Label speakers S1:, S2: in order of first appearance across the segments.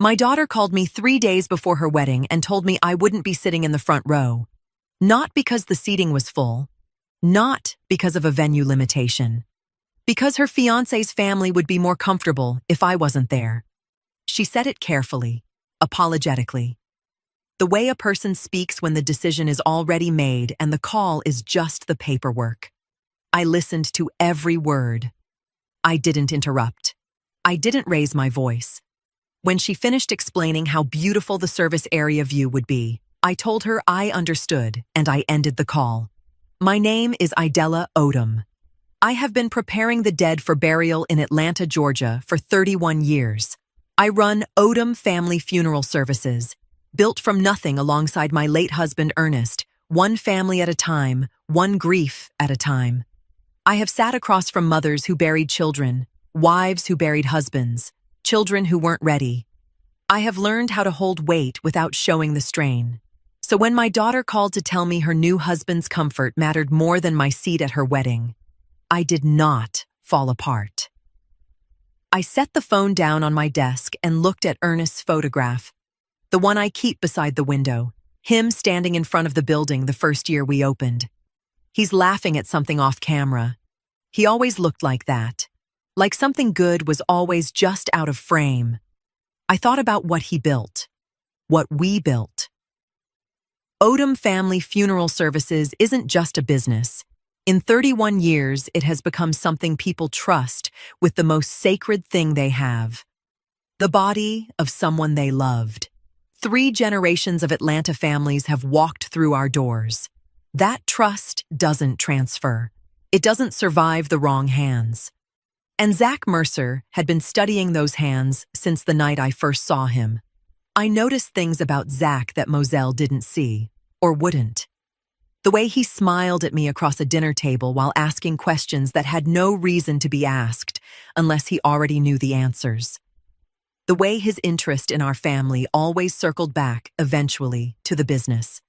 S1: My daughter called me 3 days before her wedding and told me I wouldn't be sitting in the front row. Not because the seating was full, not because of a venue limitation, because her fiancé's family would be more comfortable if I wasn't there. She said it carefully, apologetically. The way a person speaks when the decision is already made and the call is just the paperwork. I listened to every word. I didn't interrupt. I didn't raise my voice. When she finished explaining how beautiful the service area view would be, I told her I understood and I ended the call. My name is Idella Odom. I have been preparing the dead for burial in Atlanta, Georgia for 31 years. I run Odom Family Funeral Services, built from nothing alongside my late husband Ernest, one family at a time, one grief at a time. I have sat across from mothers who buried children, wives who buried husbands, children who weren't ready. I have learned how to hold weight without showing the strain. So when my daughter called to tell me her new husband's comfort mattered more than my seat at her wedding, I did not fall apart. I set the phone down on my desk and looked at Ernest's photograph, the one I keep beside the window, him standing in front of the building the first year we opened. He's laughing at something off camera. He always looked like that, like something good was always just out of frame. I thought about what he built, what we built. Odom Family Funeral Services isn't just a business. In 31 years, it has become something people trust with the most sacred thing they have: the body of someone they loved. 3 generations of Atlanta families have walked through our doors. That trust doesn't transfer. It doesn't survive the wrong hands. And Zach Mercer had been studying those hands since the night I first saw him. I noticed things about Zach that Moselle didn't see, or wouldn't. The way he smiled at me across a dinner table while asking questions that had no reason to be asked unless he already knew the answers. The way his interest in our family always circled back, eventually, to the business.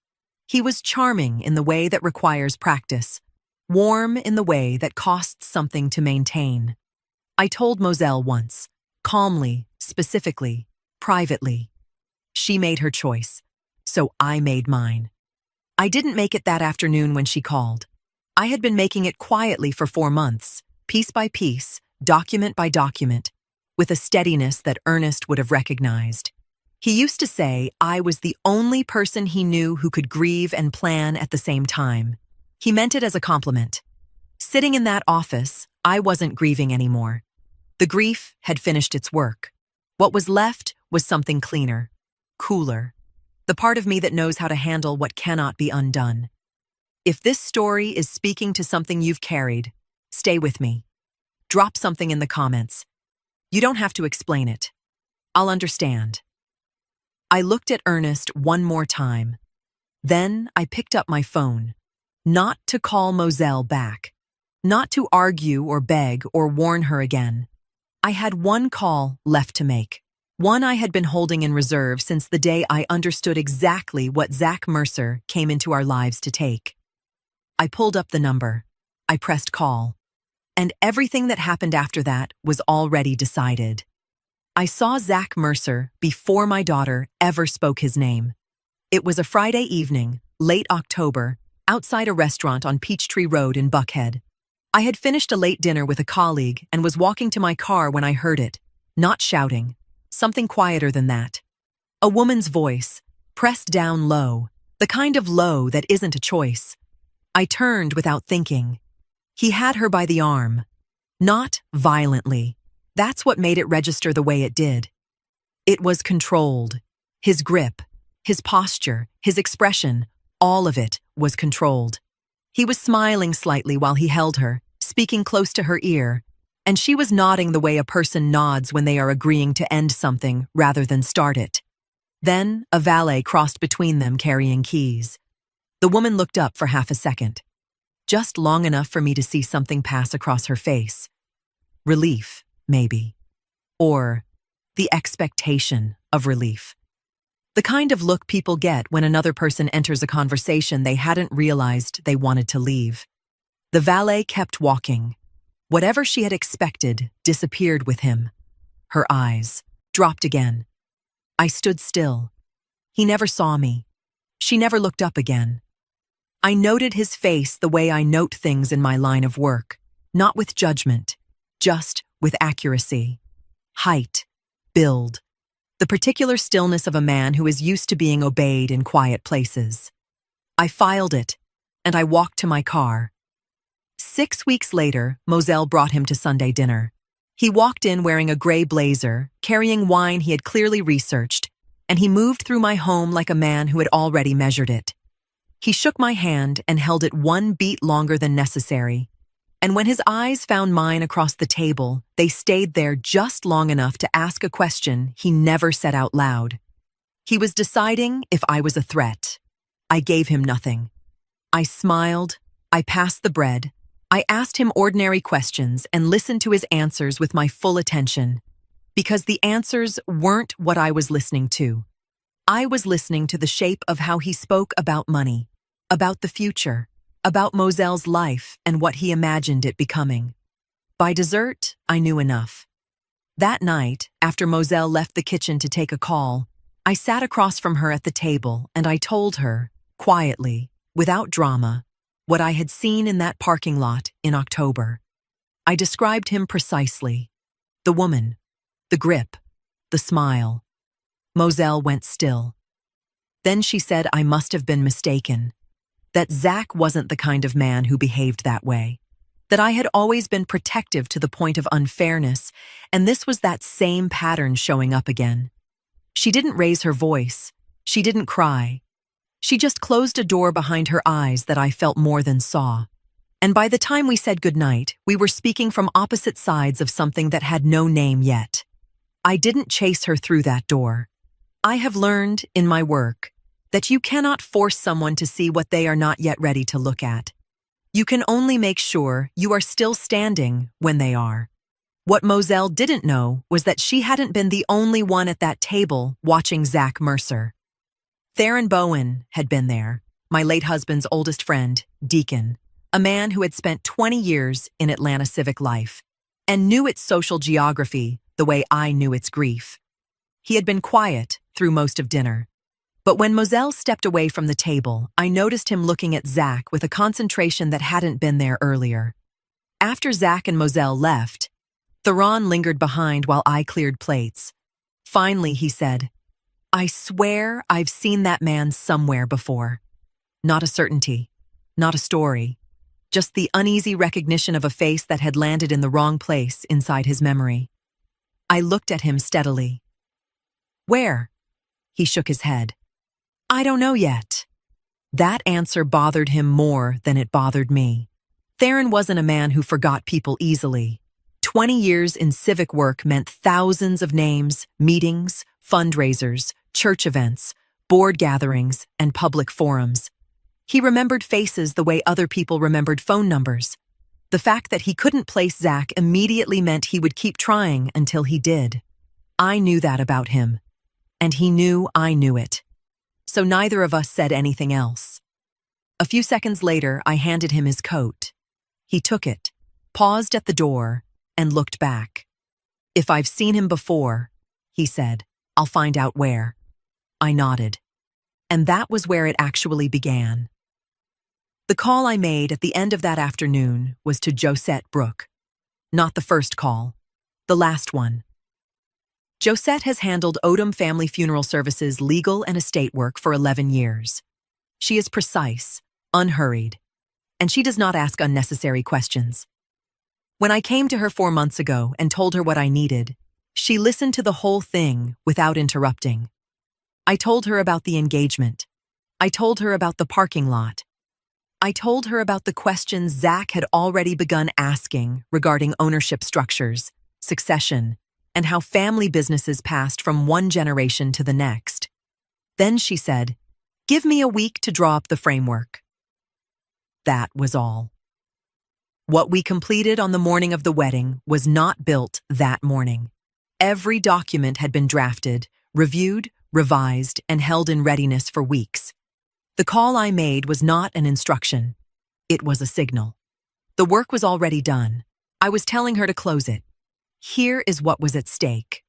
S1: He was charming in the way that requires practice, warm in the way that costs something to maintain. I told Moselle once, calmly, specifically, privately. She made her choice, so I made mine. I didn't make it that afternoon when she called. I had been making it quietly for 4 months, piece by piece, document by document, with a steadiness that Ernest would have recognized. He used to say I was the only person he knew who could grieve and plan at the same time. He meant it as a compliment. Sitting in that office, I wasn't grieving anymore. The grief had finished its work. What was left was something cleaner, cooler, the part of me that knows how to handle what cannot be undone. If this story is speaking to something you've carried, stay with me. Drop something in the comments. You don't have to explain it. I'll understand. I looked at Ernest one more time. Then I picked up my phone, not to call Moselle back, not to argue or beg or warn her again. I had one call left to make, one I had been holding in reserve since the day I understood exactly what Zach Mercer came into our lives to take. I pulled up the number. I pressed call. And everything that happened after that was already decided. I saw Zach Mercer before my daughter ever spoke his name. It was a Friday evening, late October, outside a restaurant on Peachtree Road in Buckhead. I had finished a late dinner with a colleague and was walking to my car when I heard it, not shouting, something quieter than that. A woman's voice, pressed down low, the kind of low that isn't a choice. I turned without thinking. He had her by the arm. Not violently. That's what made it register the way it did. It was controlled. His grip, his posture, his expression, all of it was controlled. He was smiling slightly while he held her, speaking close to her ear, and she was nodding the way a person nods when they are agreeing to end something rather than start it. Then a valet crossed between them carrying keys. The woman looked up for half a second, just long enough for me to see something pass across her face. Relief, maybe. Or the expectation of relief. The kind of look people get when another person enters a conversation they hadn't realized they wanted to leave. The valet kept walking. Whatever she had expected disappeared with him. Her eyes dropped again. I stood still. He never saw me. She never looked up again. I noted his face the way I note things in my line of work, not with judgment, just with accuracy. Height, build, the particular stillness of a man who is used to being obeyed in quiet places. I filed it, and I walked to my car. 6 weeks later, Moselle brought him to Sunday dinner. He walked in wearing a gray blazer, carrying wine he had clearly researched, and he moved through my home like a man who had already measured it. He shook my hand and held it 1 beat longer than necessary, and when his eyes found mine across the table, they stayed there just long enough to ask a question he never said out loud. He was deciding if I was a threat. I gave him nothing. I smiled, I passed the bread, I asked him ordinary questions and listened to his answers with my full attention, because the answers weren't what I was listening to. I was listening to the shape of how he spoke about money, about the future, about Moselle's life and what he imagined it becoming. By dessert, I knew enough. That night, after Moselle left the kitchen to take a call, I sat across from her at the table and I told her, quietly, without drama, what I had seen in that parking lot in October. I described him precisely. The woman, the grip, the smile. Moselle went still. Then she said I must have been mistaken, that Zach wasn't the kind of man who behaved that way, that I had always been protective to the point of unfairness, and this was that same pattern showing up again. She didn't raise her voice. She didn't cry. She just closed a door behind her eyes that I felt more than saw. And by the time we said goodnight, we were speaking from opposite sides of something that had no name yet. I didn't chase her through that door. I have learned, in my work, that you cannot force someone to see what they are not yet ready to look at. You can only make sure you are still standing when they are. What Moselle didn't know was that she hadn't been the only one at that table watching Zach Mercer. Theron Bowen had been there, my late husband's oldest friend, Deacon, a man who had spent 20 years in Atlanta civic life and knew its social geography the way I knew its grief. He had been quiet through most of dinner. But when Moselle stepped away from the table, I noticed him looking at Zach with a concentration that hadn't been there earlier. After Zach and Moselle left, Theron lingered behind while I cleared plates. Finally, he said, "I swear I've seen that man somewhere before." Not a certainty, not a story, just the uneasy recognition of a face that had landed in the wrong place inside his memory. I looked at him steadily. "Where?" He shook his head. "I don't know yet." That answer bothered him more than it bothered me. Theron wasn't a man who forgot people easily. 20 years in civic work meant thousands of names, meetings, fundraisers, church events, board gatherings, and public forums. He remembered faces the way other people remembered phone numbers. The fact that he couldn't place Zach immediately meant he would keep trying until he did. I knew that about him, and he knew I knew it. So neither of us said anything else. A few seconds later, I handed him his coat. He took it, paused at the door, and looked back. "If I've seen him before," he said, "I'll find out where." I nodded. And that was where it actually began. The call I made at the end of that afternoon was to Josette Brooke. Not the first call, the last one. Josette has handled Odom Family Funeral Services' legal and estate work for 11 years. She is precise, unhurried, and she does not ask unnecessary questions. When I came to her 4 months ago and told her what I needed, she listened to the whole thing without interrupting. I told her about the engagement. I told her about the parking lot. I told her about the questions Zach had already begun asking regarding ownership structures, succession, and how family businesses passed from one generation to the next. Then she said, "Give me a week to draw up the framework." That was all. What we completed on the morning of the wedding was not built that morning. Every document had been drafted, reviewed, revised, and held in readiness for weeks. The call I made was not an instruction. It was a signal. The work was already done. I was telling her to close it. Here is what was at stake.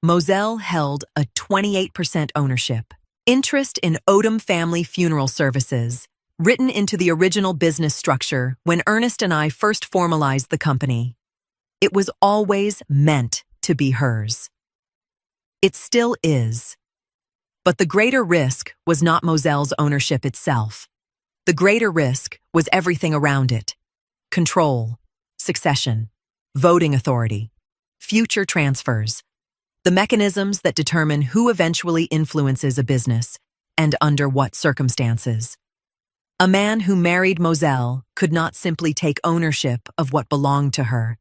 S1: Moselle held a 28% ownership interest in Odom Family Funeral Services, written into the original business structure when Ernest and I first formalized the company. It was always meant to be hers. It still is. But the greater risk was not Moselle's ownership itself. The greater risk was everything around it: control, succession, voting authority, future transfers, the mechanisms that determine who eventually influences a business and under what circumstances. A man who married Moselle could not simply take ownership of what belonged to her,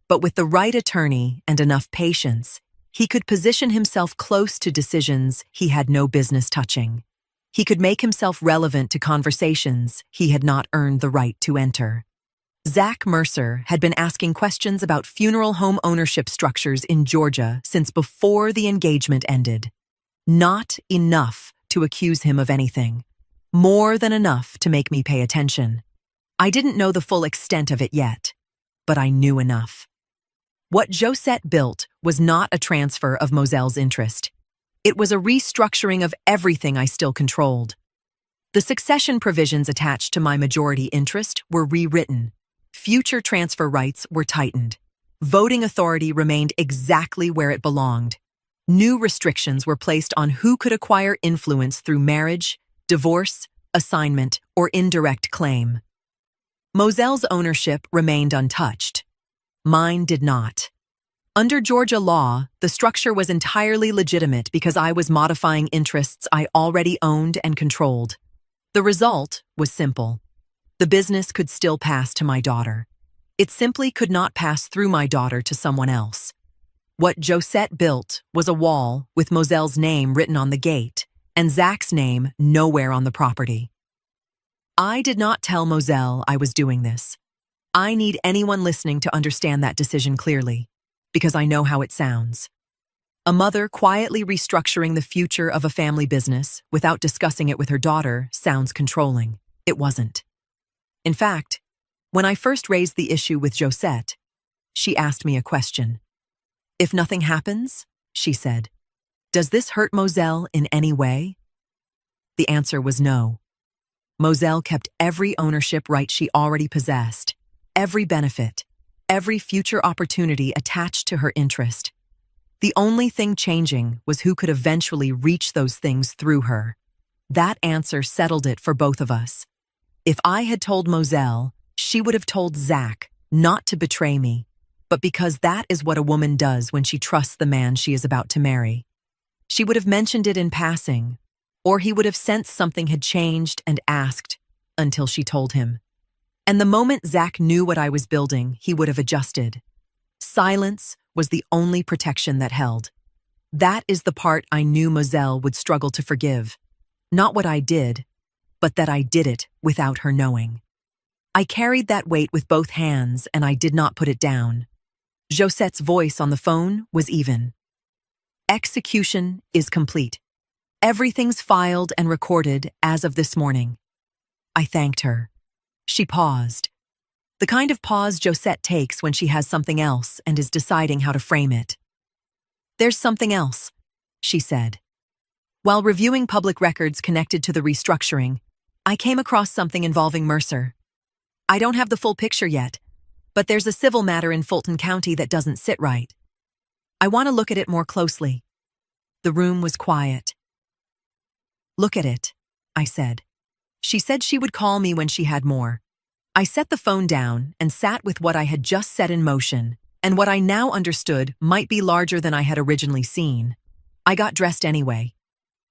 S1: but with the right attorney and enough patience, he could position himself close to decisions he had no business touching. He could make himself relevant to conversations he had not earned the right to enter. Zach Mercer had been asking questions about funeral home ownership structures in Georgia since before the engagement ended. Not enough to accuse him of anything. More than enough to make me pay attention. I didn't know the full extent of it yet, but I knew enough. What Josette built was not a transfer of Moselle's interest. It was a restructuring of everything I still controlled. The succession provisions attached to my majority interest were rewritten. Future transfer rights were tightened. Voting authority remained exactly where it belonged. New restrictions were placed on who could acquire influence through marriage, divorce, assignment, or indirect claim. Moselle's ownership remained untouched. Mine did not. Under Georgia law, the structure was entirely legitimate because I was modifying interests I already owned and controlled. The result was simple. The business could still pass to my daughter. It simply could not pass through my daughter to someone else. What Josette built was a wall with Moselle's name written on the gate and Zach's name nowhere on the property. I did not tell Moselle I was doing this. I need anyone listening to understand that decision clearly, because I know how it sounds. A mother quietly restructuring the future of a family business without discussing it with her daughter sounds controlling. It wasn't. In fact, when I first raised the issue with Josette, she asked me a question. "If nothing happens," she said, "does this hurt Moselle in any way?" The answer was no. Moselle kept every ownership right she already possessed, every benefit, every future opportunity attached to her interest. The only thing changing was who could eventually reach those things through her. That answer settled it for both of us. If I had told Moselle, she would have told Zach not to betray me, but because that is what a woman does when she trusts the man she is about to marry. She would have mentioned it in passing, or he would have sensed something had changed and asked until she told him. And the moment Zach knew what I was building, he would have adjusted. Silence was the only protection that held. That is the part I knew Moselle would struggle to forgive. Not what I did, but that I did it without her knowing. I carried that weight with both hands and I did not put it down. Josette's voice on the phone was even. "Execution is complete. Everything's filed and recorded as of this morning." I thanked her. She paused. The kind of pause Josette takes when she has something else and is deciding how to frame it. "There's something else," she said. While reviewing public records connected to the restructuring, I came across something involving Mercer. I don't have the full picture yet, but there's a civil matter in Fulton County that doesn't sit right. I want to look at it more closely. The room was quiet. "Look at it," I said. She said she would call me when she had more. I set the phone down and sat with what I had just set in motion, and what I now understood might be larger than I had originally seen. I got dressed anyway.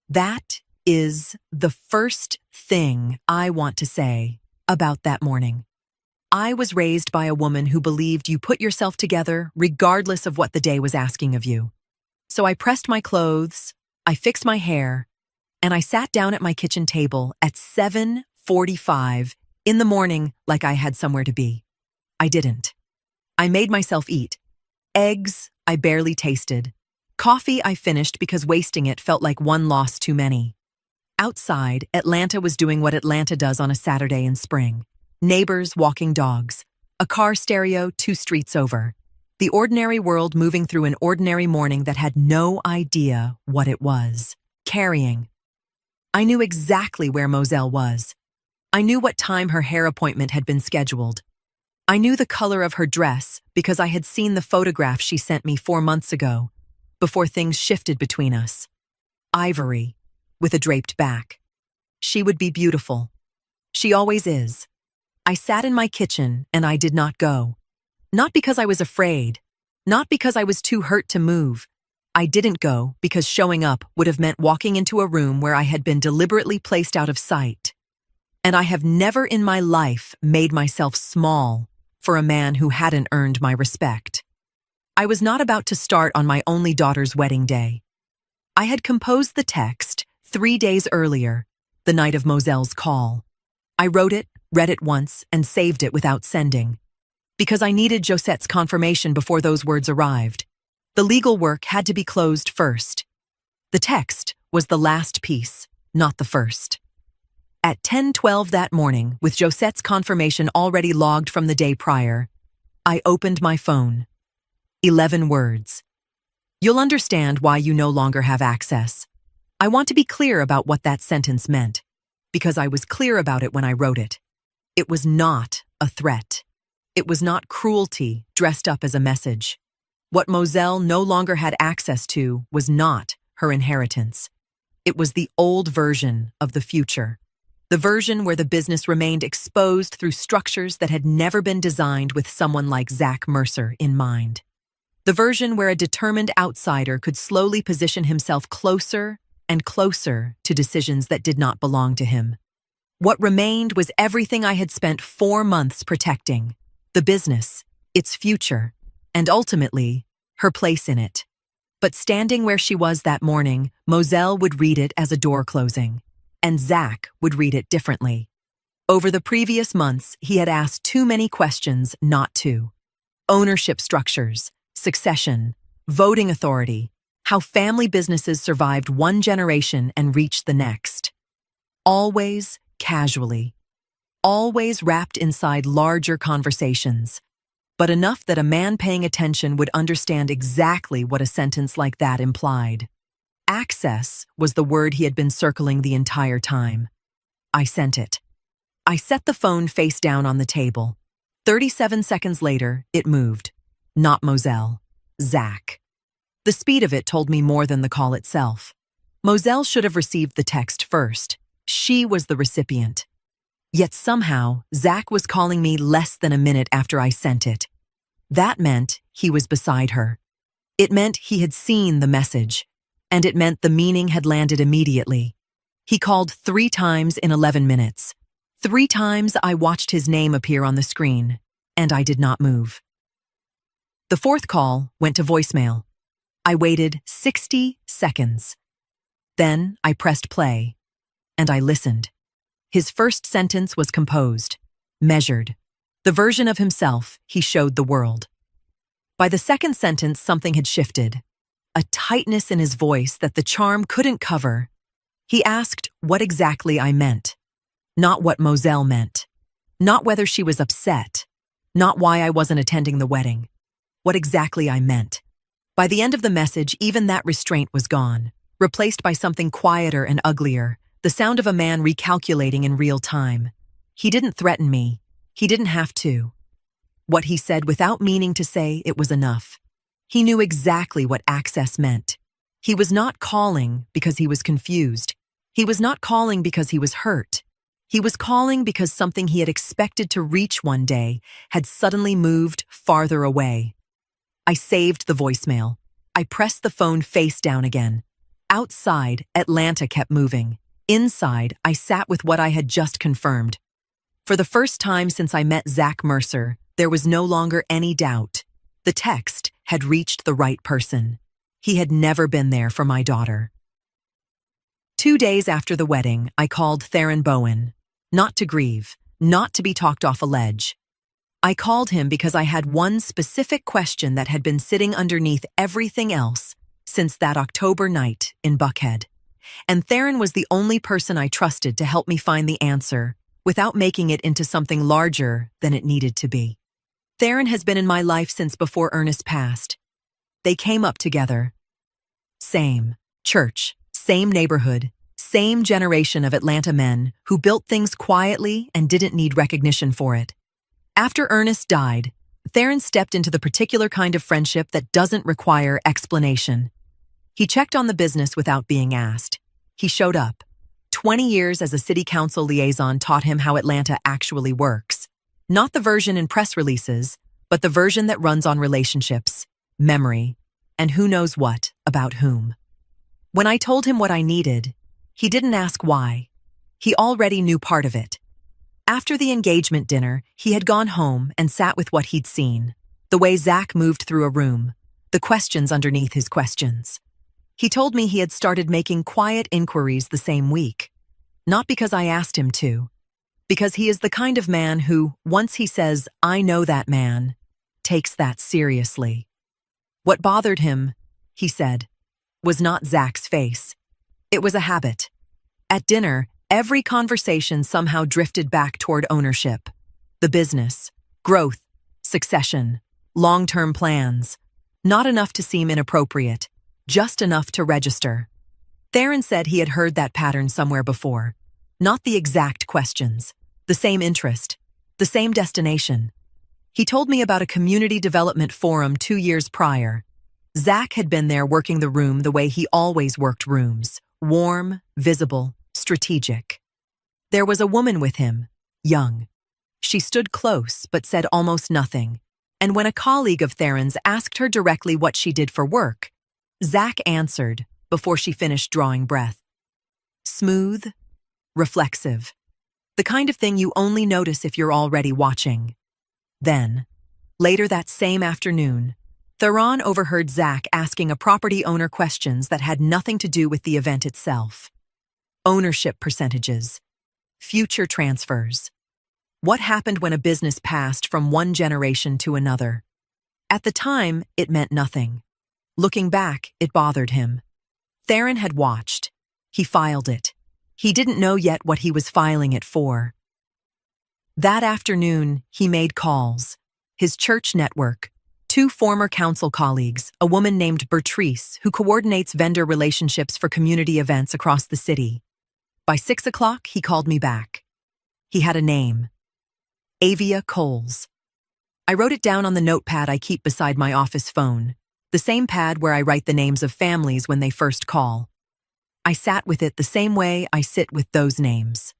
S1: That is the first thing I want to say about that morning. I was raised by a woman who believed you put yourself together regardless of what the day was asking of you. So I pressed my clothes, I fixed my hair, and I sat down at my kitchen table at 7:45 in the morning like I had somewhere to be. I didn't. I made myself eat. Eggs I barely tasted. Coffee I finished because wasting it felt like one loss too many. Outside, Atlanta was doing what Atlanta does on a Saturday in spring. Neighbors walking dogs. A car stereo 2 streets over. The ordinary world moving through an ordinary morning that had no idea what it was carrying. I knew exactly where Moselle was. I knew what time her hair appointment had been scheduled. I knew the color of her dress because I had seen the photograph she sent me 4 months ago, before things shifted between us. Ivory, with a draped back. She would be beautiful. She always is. I sat in my kitchen and I did not go. Not because I was afraid. Not because I was too hurt to move. I didn't go because showing up would have meant walking into a room where I had been deliberately placed out of sight. And I have never in my life made myself small for a man who hadn't earned my respect. I was not about to start on my only daughter's wedding day. I had composed the text 3 days earlier, the night of Moselle's call. I wrote it, read it once, and saved it without sending. Because I needed Josette's confirmation before those words arrived. The legal work had to be closed first. The text was the last piece, not the first. At 10:12 that morning, with Josette's confirmation already logged from the day prior, I opened my phone. 11 words. You'll understand why you no longer have access. I want to be clear about what that sentence meant, because I was clear about it when I wrote it. It was not a threat. It was not cruelty dressed up as a message. What Moselle no longer had access to was not her inheritance. It was the old version of the future. The version where the business remained exposed through structures that had never been designed with someone like Zach Mercer in mind. The version where a determined outsider could slowly position himself closer and closer to decisions that did not belong to him. What remained was everything I had spent 4 months protecting: the business, its future, and ultimately, her place in it. But standing where she was that morning, Moselle would read it as a door closing, and Zach would read it differently. Over the previous months, he had asked too many questions not to. Ownership structures, succession, voting authority, how family businesses survived one generation and reached the next. Always casually. Always wrapped inside larger conversations, but enough that a man paying attention would understand exactly what a sentence like that implied. Access was the word he had been circling the entire time. I sent it. I set the phone face down on the table. 37 seconds later, it moved. Not Moselle. Zach. The speed of it told me more than the call itself. Moselle should have received the text first. She was the recipient. Yet somehow, Zach was calling me less than a minute after I sent it. That meant he was beside her. It meant he had seen the message, and it meant the meaning had landed immediately. He called 3 times in 11 minutes. 3 times I watched his name appear on the screen, and I did not move. The 4th call went to voicemail. I waited 60 seconds. Then I pressed play, and I listened. His first sentence was composed, measured, the version of himself he showed the world. By the second sentence, something had shifted, a tightness in his voice that the charm couldn't cover. He asked what exactly I meant, not what Moselle meant, not whether she was upset, not why I wasn't attending the wedding, what exactly I meant. By the end of the message, even that restraint was gone, replaced by something quieter and uglier. The sound of a man recalculating in real time. He didn't threaten me. He didn't have to. What he said without meaning to say it was enough. He knew exactly what access meant. He was not calling because he was confused. He was not calling because he was hurt. He was calling because something he had expected to reach one day had suddenly moved farther away. I saved the voicemail. I pressed the phone face down again. Outside, Atlanta kept moving. Inside, I sat with what I had just confirmed. For the first time since I met Zach Mercer, there was no longer any doubt. The text had reached the right person. He had never been there for my daughter. 2 days after the wedding, I called Theron Bowen. Not to grieve, not to be talked off a ledge. I called him because I had one specific question that had been sitting underneath everything else since that October night in Buckhead. And Theron was the only person I trusted to help me find the answer without making it into something larger than it needed to be. Theron has been in my life since before Ernest passed. They came up together. Same church, same neighborhood, same generation of Atlanta men who built things quietly and didn't need recognition for it. After Ernest died, Theron stepped into the particular kind of friendship that doesn't require explanation. He checked on the business without being asked. He showed up. 20 years as a city council liaison taught him how Atlanta actually works. Not the version in press releases, but the version that runs on relationships, memory, and who knows what about whom. When I told him what I needed, he didn't ask why. He already knew part of it. After the engagement dinner, he had gone home and sat with what he'd seen. The way Zach moved through a room, the questions underneath his questions. He told me he had started making quiet inquiries the same week. Not because I asked him to, because he is the kind of man who, once he says, "I know that man," takes that seriously. What bothered him, he said, was not Zach's face. It was a habit. At dinner, every conversation somehow drifted back toward ownership. The business, growth, succession, long-term plans. Not enough to seem inappropriate, just enough to register. Theron said he had heard that pattern somewhere before. Not the exact questions, the same interest, the same destination. He told me about a community development forum 2 years prior. Zach had been there working the room the way he always worked rooms, warm, visible, strategic. There was a woman with him, young. She stood close but said almost nothing, and when a colleague of Theron's asked her directly what she did for work, Zach answered before she finished drawing breath. Smooth, reflexive, the kind of thing you only notice if you're already watching. Then, later that same afternoon, Theron overheard Zach asking a property owner questions that had nothing to do with the event itself. Ownership percentages, future transfers. What happened when a business passed from one generation to another? At the time, it meant nothing. Looking back, it bothered him. Theron had watched. He filed it. He didn't know yet what he was filing it for. That afternoon, he made calls. His church network, 2 former council colleagues, a woman named Bertrice, who coordinates vendor relationships for community events across the city. By 6 o'clock, he called me back. He had a name. Avia Coles. I wrote it down on the notepad I keep beside my office phone, the same pad where I write the names of families when they first call. I sat with it the same way I sit with those names.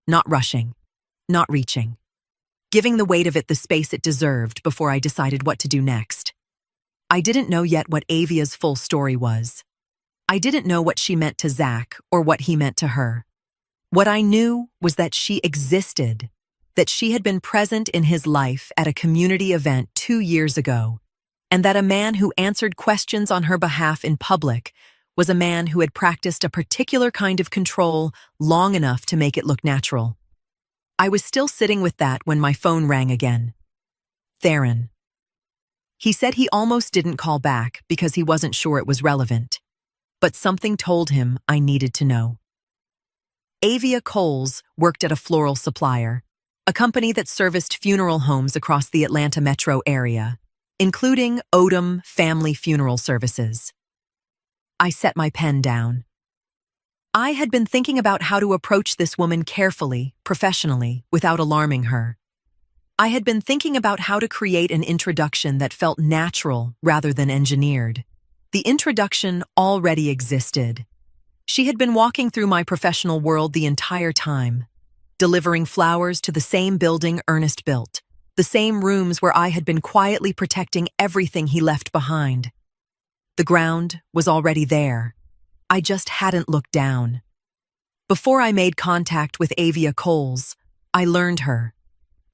S1: Not rushing, not reaching. Giving the weight of it the space it deserved before I decided what to do next. I didn't know yet what Avia's full story was. I didn't know what she meant to Zach or what he meant to her. What I knew was that she existed, that she had been present in his life at a community event 2 years ago, and that a man who answered questions on her behalf in public was a man who had practiced a particular kind of control long enough to make it look natural. I was still sitting with that when my phone rang again. Theron. He said he almost didn't call back because he wasn't sure it was relevant, but something told him I needed to know. Avia Coles worked at a floral supplier, a company that serviced funeral homes across the Atlanta metro area, including Odom Family Funeral Services. I set my pen down. I had been thinking about how to approach this woman carefully, professionally, without alarming her. I had been thinking about how to create an introduction that felt natural rather than engineered. The introduction already existed. She had been walking through my professional world the entire time, delivering flowers to the same building Ernest built, the same rooms where I had been quietly protecting everything he left behind. The ground was already there. I just hadn't looked down. Before I made contact with Avia Coles, I learned her.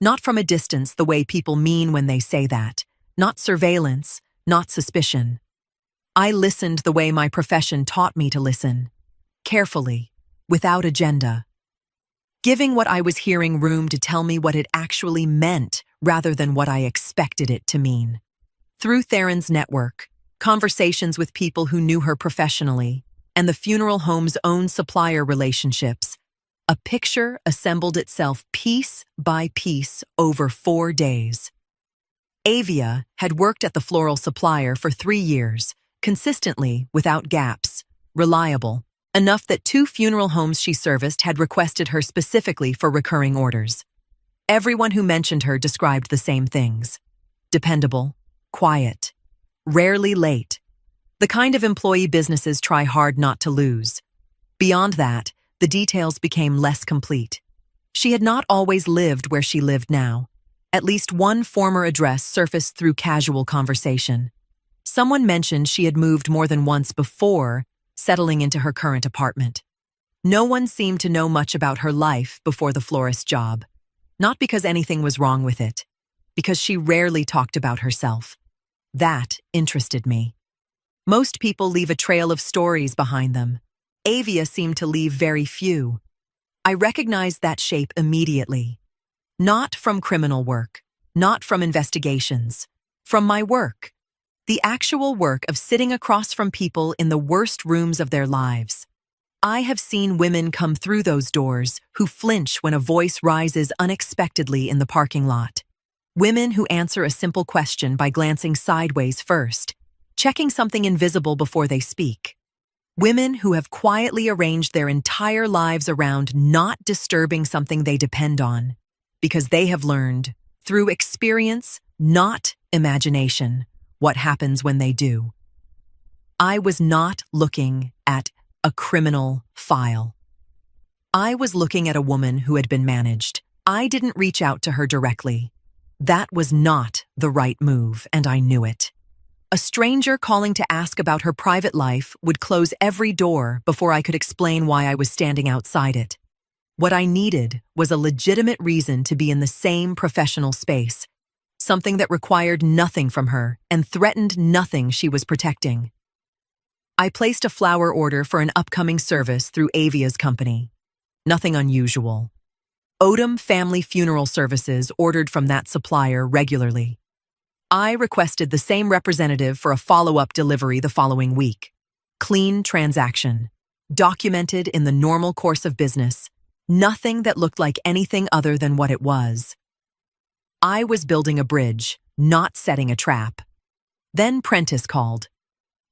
S1: Not from a distance the way people mean when they say that. Not surveillance, not suspicion. I listened the way my profession taught me to listen. Carefully, without agenda. Giving what I was hearing room to tell me what it actually meant rather than what I expected it to mean. Through Theron's network, conversations with people who knew her professionally, and the funeral home's own supplier relationships, a picture assembled itself piece by piece over 4 days. Avia had worked at the floral supplier for 3 years, consistently, without gaps, reliable, enough that 2 funeral homes she serviced had requested her specifically for recurring orders. Everyone who mentioned her described the same things: dependable, quiet, rarely late, the kind of employee businesses try hard not to lose. Beyond that, the details became less complete. She had not always lived where she lived now. At least one former address surfaced through casual conversation. Someone mentioned she had moved more than once before settling into her current apartment. No one seemed to know much about her life before the florist job. Not because anything was wrong with it, because she rarely talked about herself. That interested me. Most people leave a trail of stories behind them. Avia seemed to leave very few. I recognized that shape immediately. Not from criminal work, not from investigations, from my work. The actual work of sitting across from people in the worst rooms of their lives. I have seen women come through those doors who flinch when a voice rises unexpectedly in the parking lot. Women who answer a simple question by glancing sideways first, checking something invisible before they speak. Women who have quietly arranged their entire lives around not disturbing something they depend on, because they have learned, through experience, not imagination, what happens when they do. I was not looking at a criminal file. I was looking at a woman who had been managed. I didn't reach out to her directly. That was not the right move, and I knew it. A stranger calling to ask about her private life would close every door before I could explain why I was standing outside it. What I needed was a legitimate reason to be in the same professional space, something that required nothing from her and threatened nothing she was protecting. I placed a flower order for an upcoming service through Avia's company. Nothing unusual. Odom Family Funeral Services ordered from that supplier regularly. I requested the same representative for a follow-up delivery the following week. Clean transaction. Documented in the normal course of business. Nothing that looked like anything other than what it was. I was building a bridge, not setting a trap. Then Prentice called.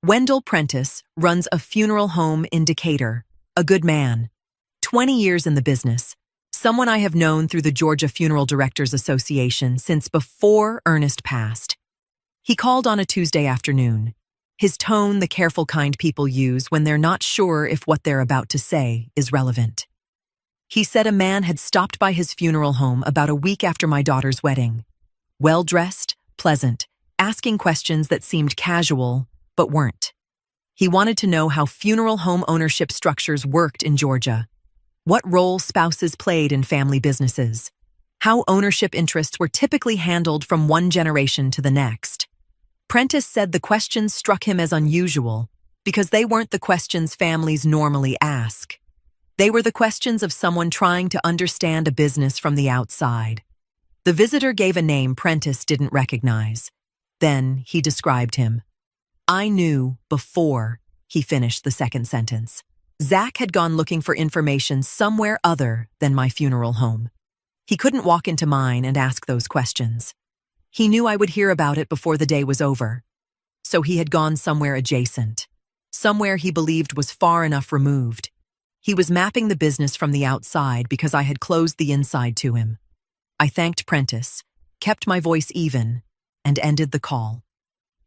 S1: Wendell Prentice runs a funeral home in Decatur, a good man. 20 years in the business, someone I have known through the Georgia Funeral Directors Association since before Ernest passed. He called on a Tuesday afternoon. His tone the careful kind people use when they're not sure if what they're about to say is relevant. He said a man had stopped by his funeral home about a week after my daughter's wedding. Well-dressed, pleasant, asking questions that seemed casual, but weren't. He wanted to know how funeral home ownership structures worked in Georgia, what role spouses played in family businesses, how ownership interests were typically handled from one generation to the next. Prentice said the questions struck him as unusual because they weren't the questions families normally ask. They were the questions of someone trying to understand a business from the outside. The visitor gave a name Prentice didn't recognize. Then he described him. I knew before he finished the second sentence. Zach had gone looking for information somewhere other than my funeral home. He couldn't walk into mine and ask those questions. He knew I would hear about it before the day was over. So he had gone somewhere adjacent, somewhere he believed was far enough removed. He was mapping the business from the outside because I had closed the inside to him. I thanked Prentice, kept my voice even, and ended the call.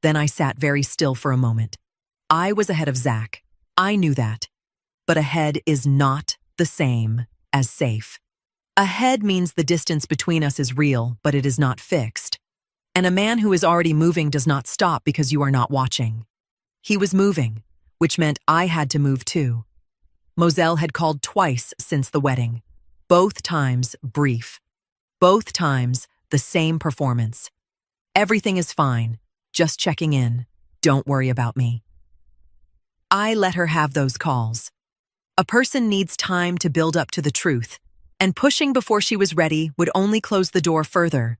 S1: Then I sat very still for a moment. I was ahead of Zach. I knew that. But ahead is not the same as safe. Ahead means the distance between us is real, but it is not fixed. And a man who is already moving does not stop because you are not watching. He was moving, which meant I had to move too. Moselle had called twice since the wedding. Both times brief. Both times the same performance. Everything is fine. Just checking in. Don't worry about me. I let her have those calls. A person needs time to build up to the truth, and pushing before she was ready would only close the door further.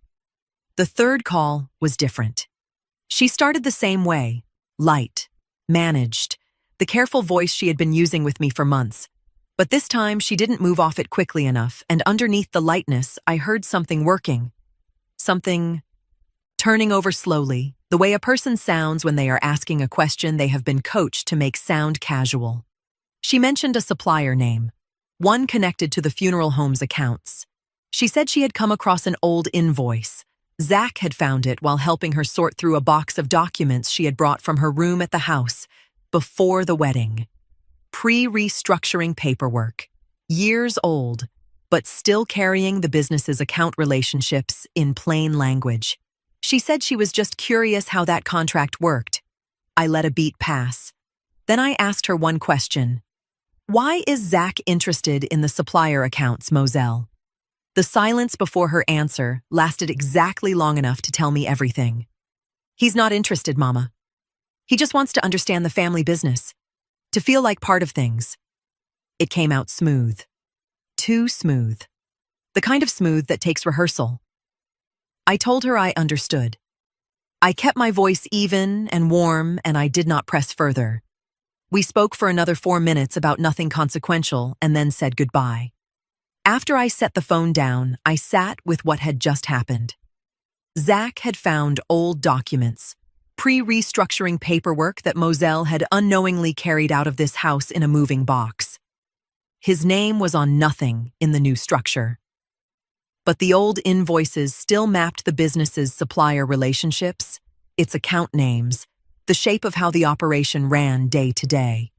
S1: The third call was different. She started the same way, light, managed, the careful voice she had been using with me for months. But this time she didn't move off it quickly enough, and underneath the lightness I heard something working. Something turning over slowly, the way a person sounds when they are asking a question they have been coached to make sound casual. She mentioned a supplier name, one connected to the funeral home's accounts. She said she had come across an old invoice. Zach had found it while helping her sort through a box of documents she had brought from her room at the house before the wedding. Pre-restructuring paperwork, years old, but still carrying the business's account relationships in plain language. She said she was just curious how that contract worked. I let a beat pass. Then I asked her one question. Why is Zach interested in the supplier accounts, Moselle? The silence before her answer lasted exactly long enough to tell me everything. He's not interested, Mama. He just wants to understand the family business, to feel like part of things. It came out smooth. Too smooth. The kind of smooth that takes rehearsal. I told her I understood. I kept my voice even and warm, and I did not press further. We spoke for another 4 minutes about nothing consequential and then said goodbye. After I set the phone down, I sat with what had just happened. Zach had found old documents, pre-restructuring paperwork that Moselle had unknowingly carried out of this house in a moving box. His name was on nothing in the new structure. But the old invoices still mapped the business's supplier relationships, its account names, the shape of how the operation ran day to day.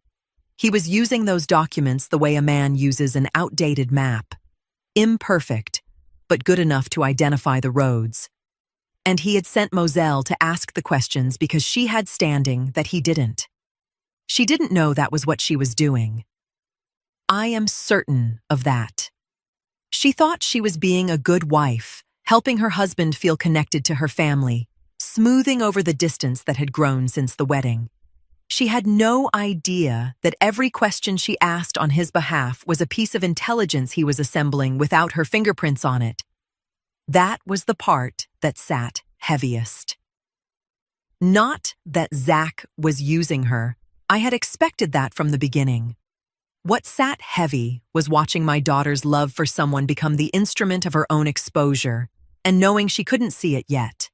S1: He was using those documents the way a man uses an outdated map. Imperfect, but good enough to identify the roads. And he had sent Moselle to ask the questions because she had standing that he didn't. She didn't know that was what she was doing. I am certain of that. She thought she was being a good wife, helping her husband feel connected to her family, smoothing over the distance that had grown since the wedding. She had no idea that every question she asked on his behalf was a piece of intelligence he was assembling without her fingerprints on it. That was the part that sat heaviest. Not that Zach was using her. I had expected that from the beginning. What sat heavy was watching my daughter's love for someone become the instrument of her own exposure, and knowing she couldn't see it yet.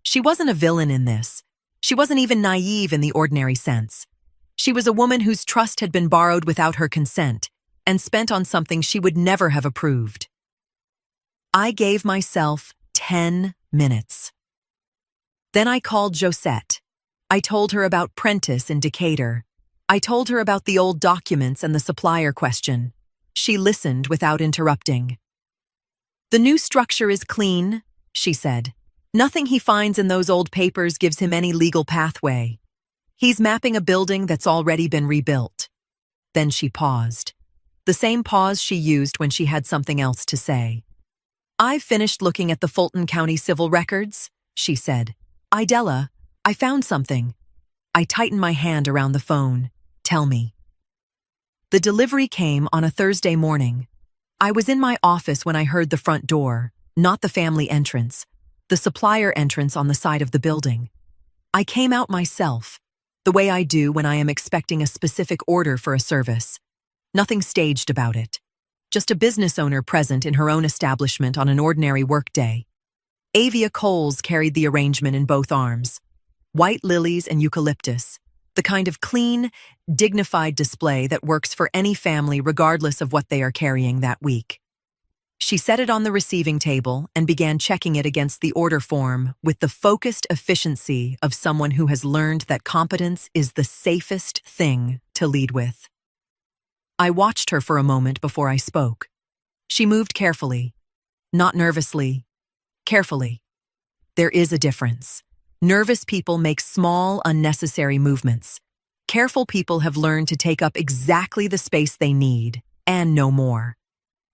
S1: She wasn't a villain in this. She wasn't even naive in the ordinary sense. She was a woman whose trust had been borrowed without her consent and spent on something she would never have approved. I gave myself 10 minutes. Then I called Josette. I told her about Prentice in Decatur. I told her about the old documents and the supplier question. She listened without interrupting. "The new structure is clean," she said. "Nothing he finds in those old papers gives him any legal pathway. He's mapping a building that's already been rebuilt." Then she paused. The same pause she used when she had something else to say. "I've finished looking at the Fulton County civil records," she said. "Idella, I found something." I tightened my hand around the phone. "Tell me." The delivery came on a Thursday morning. I was in my office when I heard the front door, not the family entrance, the supplier entrance on the side of the building. I came out myself, the way I do when I am expecting a specific order for a service. Nothing staged about it. Just a business owner present in her own establishment on an ordinary workday. Avia Coles carried the arrangement in both arms. White lilies and eucalyptus, the kind of clean, dignified display that works for any family regardless of what they are carrying that week. She set it on the receiving table and began checking it against the order form with the focused efficiency of someone who has learned that competence is the safest thing to lead with. I watched her for a moment before I spoke. She moved carefully, not nervously, carefully. There is a difference. Nervous people make small, unnecessary movements. Careful people have learned to take up exactly the space they need, and no more.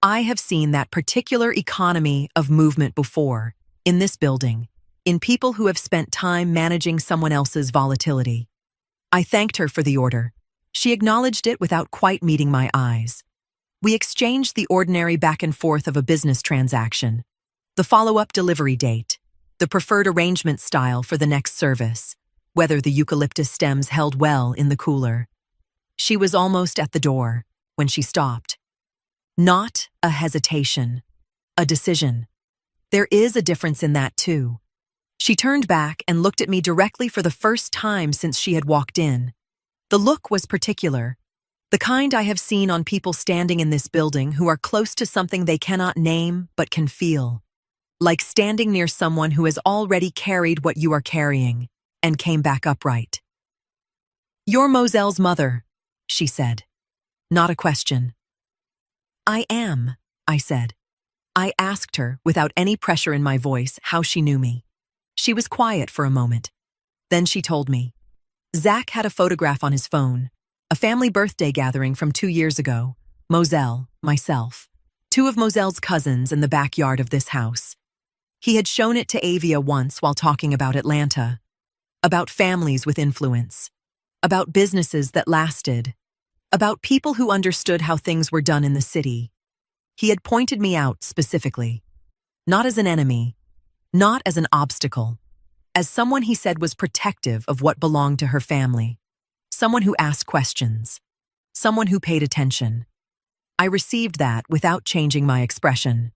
S1: I have seen that particular economy of movement before, in this building, in people who have spent time managing someone else's volatility. I thanked her for the order. She acknowledged it without quite meeting my eyes. We exchanged the ordinary back and forth of a business transaction, the follow-up delivery date, the preferred arrangement style for the next service, whether the eucalyptus stems held well in the cooler. She was almost at the door when she stopped. Not a hesitation, a decision. There is a difference in that too. She turned back and looked at me directly for the first time since she had walked in. The look was particular, the kind I have seen on people standing in this building who are close to something they cannot name but can feel. Like standing near someone who has already carried what you are carrying and came back upright. "You're Moselle's mother," she said. Not a question. "I am," I said. I asked her, without any pressure in my voice, how she knew me. She was quiet for a moment. Then she told me. Zach had a photograph on his phone, a family birthday gathering from 2 years ago, Moselle, myself, 2 of Moselle's cousins in the backyard of this house. He had shown it to Avia once while talking about Atlanta, about families with influence, about businesses that lasted, about people who understood how things were done in the city. He had pointed me out specifically, not as an enemy, not as an obstacle, as someone he said was protective of what belonged to her family, someone who asked questions, someone who paid attention. I received that without changing my expression.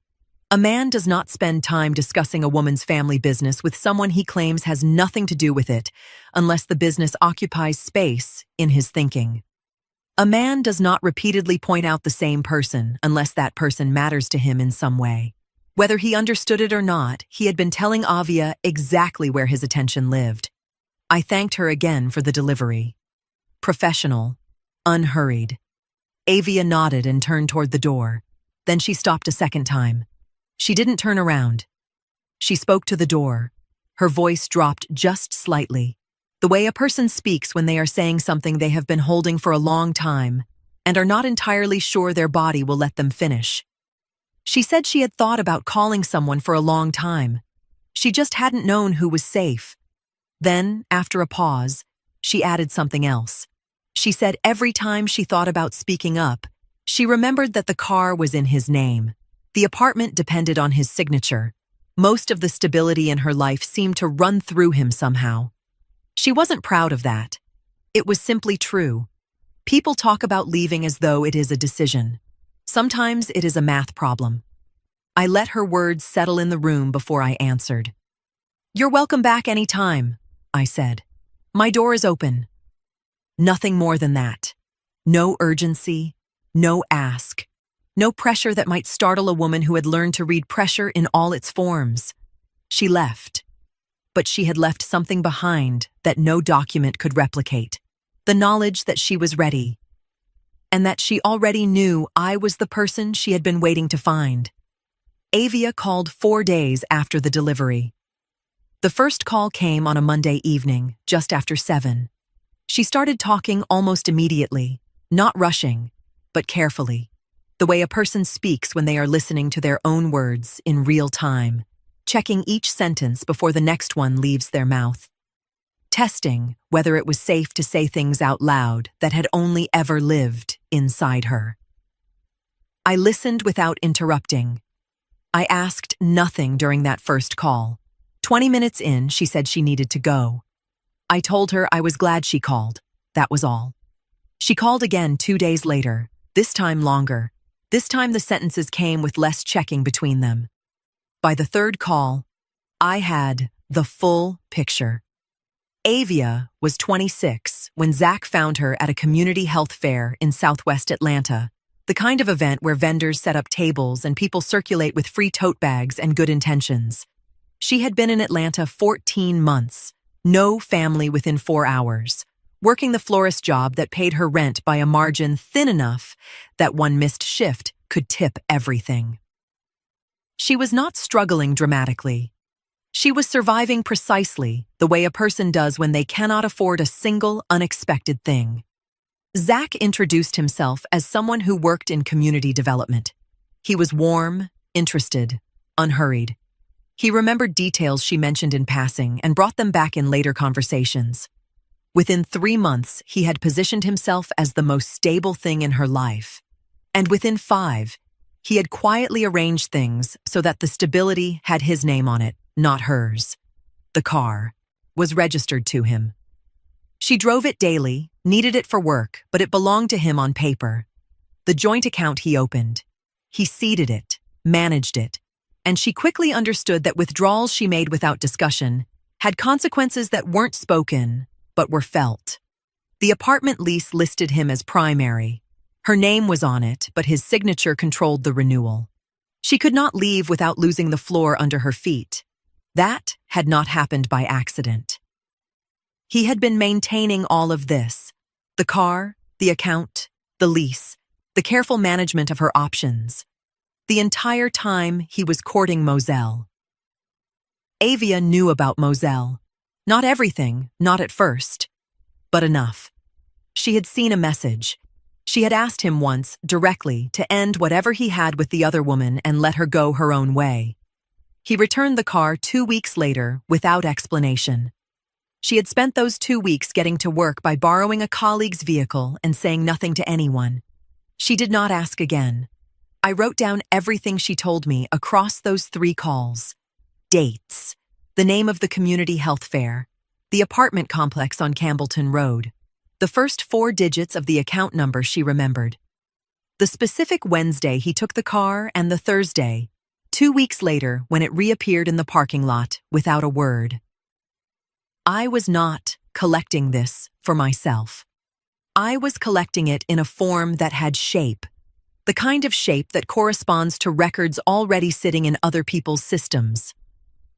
S1: A man does not spend time discussing a woman's family business with someone he claims has nothing to do with it, unless the business occupies space in his thinking. A man does not repeatedly point out the same person unless that person matters to him in some way. Whether he understood it or not, he had been telling Avia exactly where his attention lived. I thanked her again for the delivery. Professional, unhurried. Avia nodded and turned toward the door. Then she stopped a second time. She didn't turn around. She spoke to the door. Her voice dropped just slightly, the way a person speaks when they are saying something they have been holding for a long time and are not entirely sure their body will let them finish. She said she had thought about calling someone for a long time. She just hadn't known who was safe. Then, after a pause, she added something else. She said every time she thought about speaking up, she remembered that the car was in his name. The apartment depended on his signature. Most of the stability in her life seemed to run through him somehow. She wasn't proud of that. It was simply true. People talk about leaving as though it is a decision. Sometimes it is a math problem. I let her words settle in the room before I answered. "You're welcome back any time," I said. "My door is open." Nothing more than that. No urgency, no ask. No pressure that might startle a woman who had learned to read pressure in all its forms. She left. But she had left something behind that no document could replicate. The knowledge that she was ready. And that she already knew I was the person she had been waiting to find. Avia called 4 days after the delivery. The first call came on a Monday evening, just after 7. She started talking almost immediately, not rushing, but carefully. The way a person speaks when they are listening to their own words in real time, checking each sentence before the next one leaves their mouth. Testing whether it was safe to say things out loud that had only ever lived inside her. I listened without interrupting. I asked nothing during that first call. 20 minutes in, she said she needed to go. I told her I was glad she called. That was all. She called again 2 days later, this time longer. This time the sentences came with less checking between them. By the third call, I had the full picture. Avia was 26 when Zach found her at a community health fair in Southwest Atlanta, the kind of event where vendors set up tables and people circulate with free tote bags and good intentions. She had been in Atlanta 14 months, no family within 4 hours, working the florist job that paid her rent by a margin thin enough that one missed shift could tip everything. She was not struggling dramatically. She was surviving precisely the way a person does when they cannot afford a single unexpected thing. Zach introduced himself as someone who worked in community development. He was warm, interested, unhurried. He remembered details she mentioned in passing and brought them back in later conversations. Within 3 months, he had positioned himself as the most stable thing in her life. And within 5, he had quietly arranged things so that the stability had his name on it, not hers. The car was registered to him. She drove it daily, needed it for work, but it belonged to him on paper. The joint account he opened. He seeded it, managed it, and she quickly understood that withdrawals she made without discussion had consequences that weren't spoken, but were felt. The apartment lease listed him as primary. Her name was on it, but his signature controlled the renewal. She could not leave without losing the floor under her feet. That had not happened by accident. He had been maintaining all of this: the car, the account, the lease, the careful management of her options. The entire time he was courting Moselle. Avia knew about Moselle. Not everything, not at first, but enough. She had seen a message. She had asked him once, directly, to end whatever he had with the other woman and let her go her own way. He returned the car 2 weeks later without explanation. She had spent those 2 weeks getting to work by borrowing a colleague's vehicle and saying nothing to anyone. She did not ask again. I wrote down everything she told me across those 3 calls. Dates, the name of the community health fair, the apartment complex on Campbellton Road, the first 4 digits of the account number she remembered. The specific Wednesday he took the car, and the Thursday, 2 weeks later when it reappeared in the parking lot without a word. I was not collecting this for myself. I was collecting it in a form that had shape, the kind of shape that corresponds to records already sitting in other people's systems.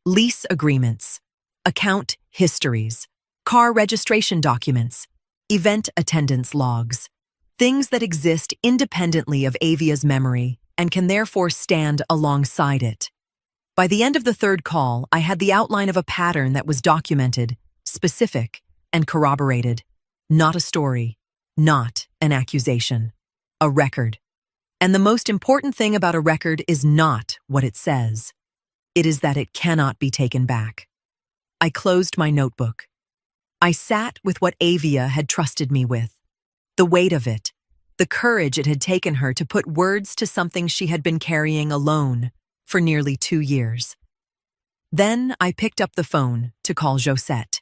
S1: Lease agreements, account histories, car registration documents, event attendance logs, things that exist independently of Avia's memory and can therefore stand alongside it. By the end of the 3rd call, I had the outline of a pattern that was documented, specific, and corroborated. Not a story, not an accusation, a record. And the most important thing about a record is not what it says. It is that it cannot be taken back. I closed my notebook. I sat with what Avia had trusted me with. The weight of it, the courage it had taken her to put words to something she had been carrying alone for nearly 2 years. Then I picked up the phone to call Josette.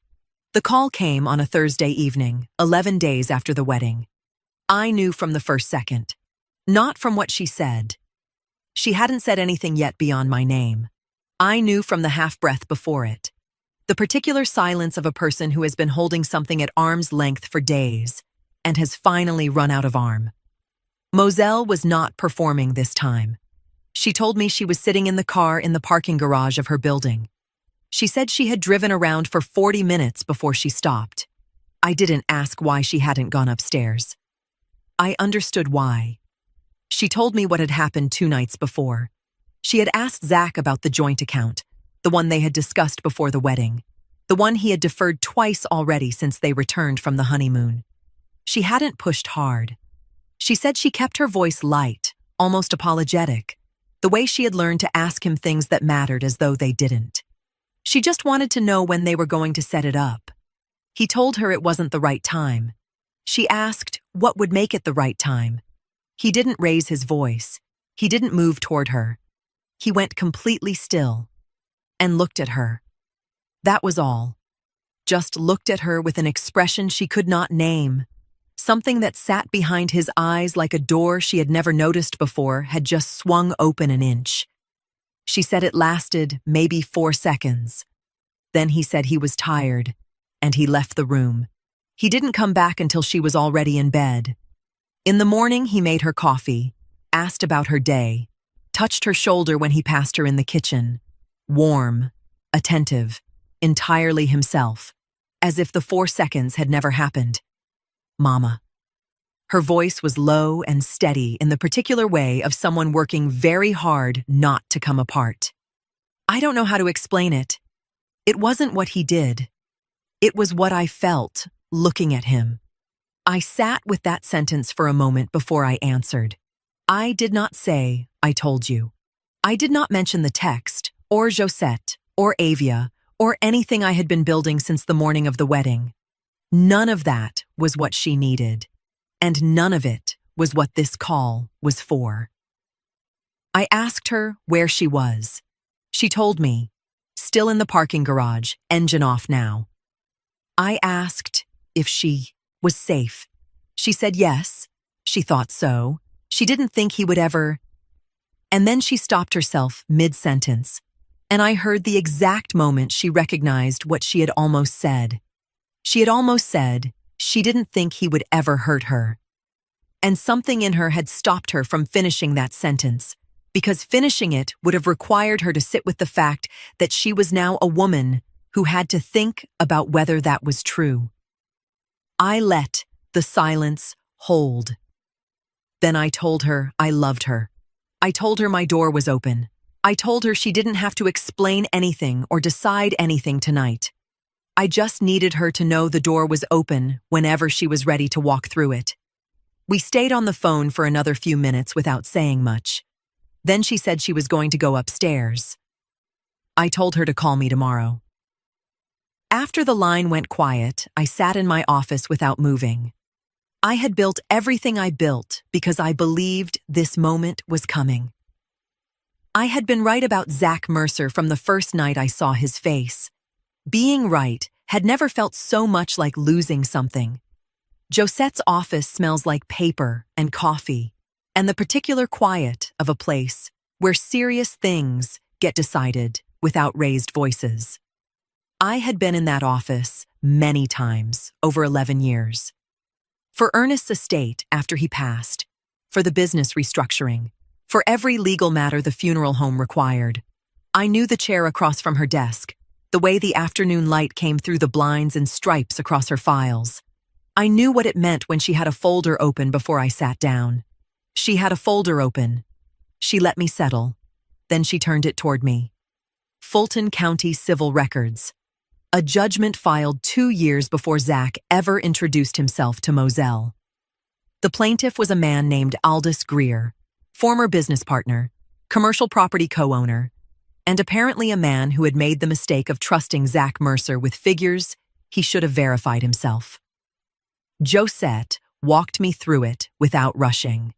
S1: The call came on a Thursday evening, 11 days after the wedding. I knew from the first second, not from what she said. She hadn't said anything yet beyond my name. I knew from the half-breath before it, the particular silence of a person who has been holding something at arm's length for days and has finally run out of arm. Moselle was not performing this time. She told me she was sitting in the car in the parking garage of her building. She said she had driven around for 40 minutes before she stopped. I didn't ask why she hadn't gone upstairs. I understood why. She told me what had happened 2 nights before. She had asked Zach about the joint account, the one they had discussed before the wedding, the one he had deferred twice already since they returned from the honeymoon. She hadn't pushed hard. She said she kept her voice light, almost apologetic, the way she had learned to ask him things that mattered as though they didn't. She just wanted to know when they were going to set it up. He told her it wasn't the right time. She asked what would make it the right time. He didn't raise his voice. He didn't move toward her. He went completely still and looked at her. That was all. Just looked at her with an expression she could not name. Something that sat behind his eyes like a door she had never noticed before had just swung open an inch. She said it lasted maybe 4 seconds. Then he said he was tired, and he left the room. He didn't come back until she was already in bed. In the morning, he made her coffee, asked about her day, touched her shoulder when he passed her in the kitchen. Warm, attentive, entirely himself, as if the 4 seconds had never happened. Mama. Her voice was low and steady in the particular way of someone working very hard not to come apart. I don't know how to explain it. It wasn't what he did. It was what I felt looking at him. I sat with that sentence for a moment before I answered. I did not say, I told you. I did not mention the text, or Josette, or Avia, or anything I had been building since the morning of the wedding. None of that was what she needed, and none of it was what this call was for. I asked her where she was. She told me, still in the parking garage, engine off now. I asked if she was safe. She said yes, she thought so. She didn't think he would ever. And then she stopped herself mid-sentence. And I heard the exact moment she recognized what she had almost said. She had almost said she didn't think he would ever hurt her. And something in her had stopped her from finishing that sentence, because finishing it would have required her to sit with the fact that she was now a woman who had to think about whether that was true. I let the silence hold. Then I told her I loved her. I told her my door was open. I told her she didn't have to explain anything or decide anything tonight. I just needed her to know the door was open whenever she was ready to walk through it. We stayed on the phone for another few minutes without saying much. Then she said she was going to go upstairs. I told her to call me tomorrow. After the line went quiet, I sat in my office without moving. I had built everything I built because I believed this moment was coming. I had been right about Zach Mercer from the first night I saw his face. Being right had never felt so much like losing something. Josette's office smells like paper and coffee, and the particular quiet of a place where serious things get decided without raised voices. I had been in that office many times over 11 years. For Ernest's estate after he passed, for the business restructuring, for every legal matter the funeral home required. I knew the chair across from her desk, the way the afternoon light came through the blinds and stripes across her files. I knew what it meant when she had a folder open before I sat down. She had a folder open. She let me settle. Then she turned it toward me. Fulton County Civil Records. A judgment filed 2 years before Zach ever introduced himself to Moselle. The plaintiff was a man named Aldous Greer, former business partner, commercial property co-owner, and apparently a man who had made the mistake of trusting Zach Mercer with figures he should have verified himself. Josette walked me through it without rushing.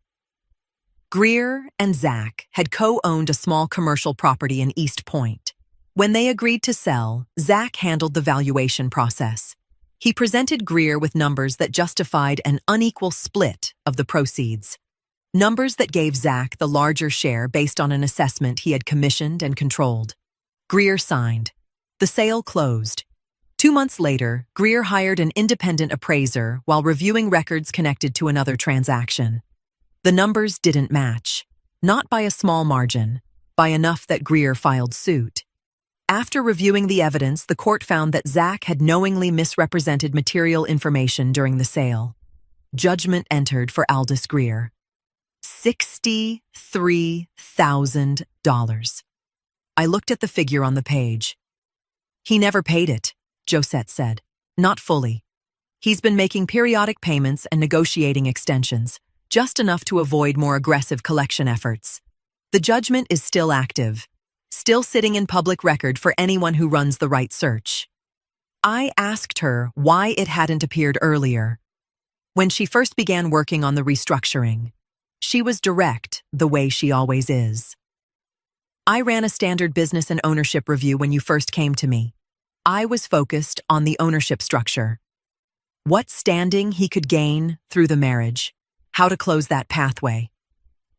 S1: Greer and Zach had co-owned a small commercial property in East Point. When they agreed to sell, Zach handled the valuation process. He presented Greer with numbers that justified an unequal split of the proceeds. Numbers that gave Zach the larger share based on an assessment he had commissioned and controlled. Greer signed. The sale closed. 2 months later, Greer hired an independent appraiser while reviewing records connected to another transaction. The numbers didn't match. Not by a small margin, by enough that Greer filed suit. After reviewing the evidence, the court found that Zach had knowingly misrepresented material information during the sale. Judgment entered for Aldous Greer. $63,000. I looked at the figure on the page. He never paid it, Josette said. Not fully. He's been making periodic payments and negotiating extensions, just enough to avoid more aggressive collection efforts. The judgment is still active, still sitting in public record for anyone who runs the right search. I asked her why it hadn't appeared earlier. When she first began working on the restructuring, she was direct the way she always is. I ran a standard business and ownership review when you first came to me. I was focused on the ownership structure. What standing he could gain through the marriage, how to close that pathway.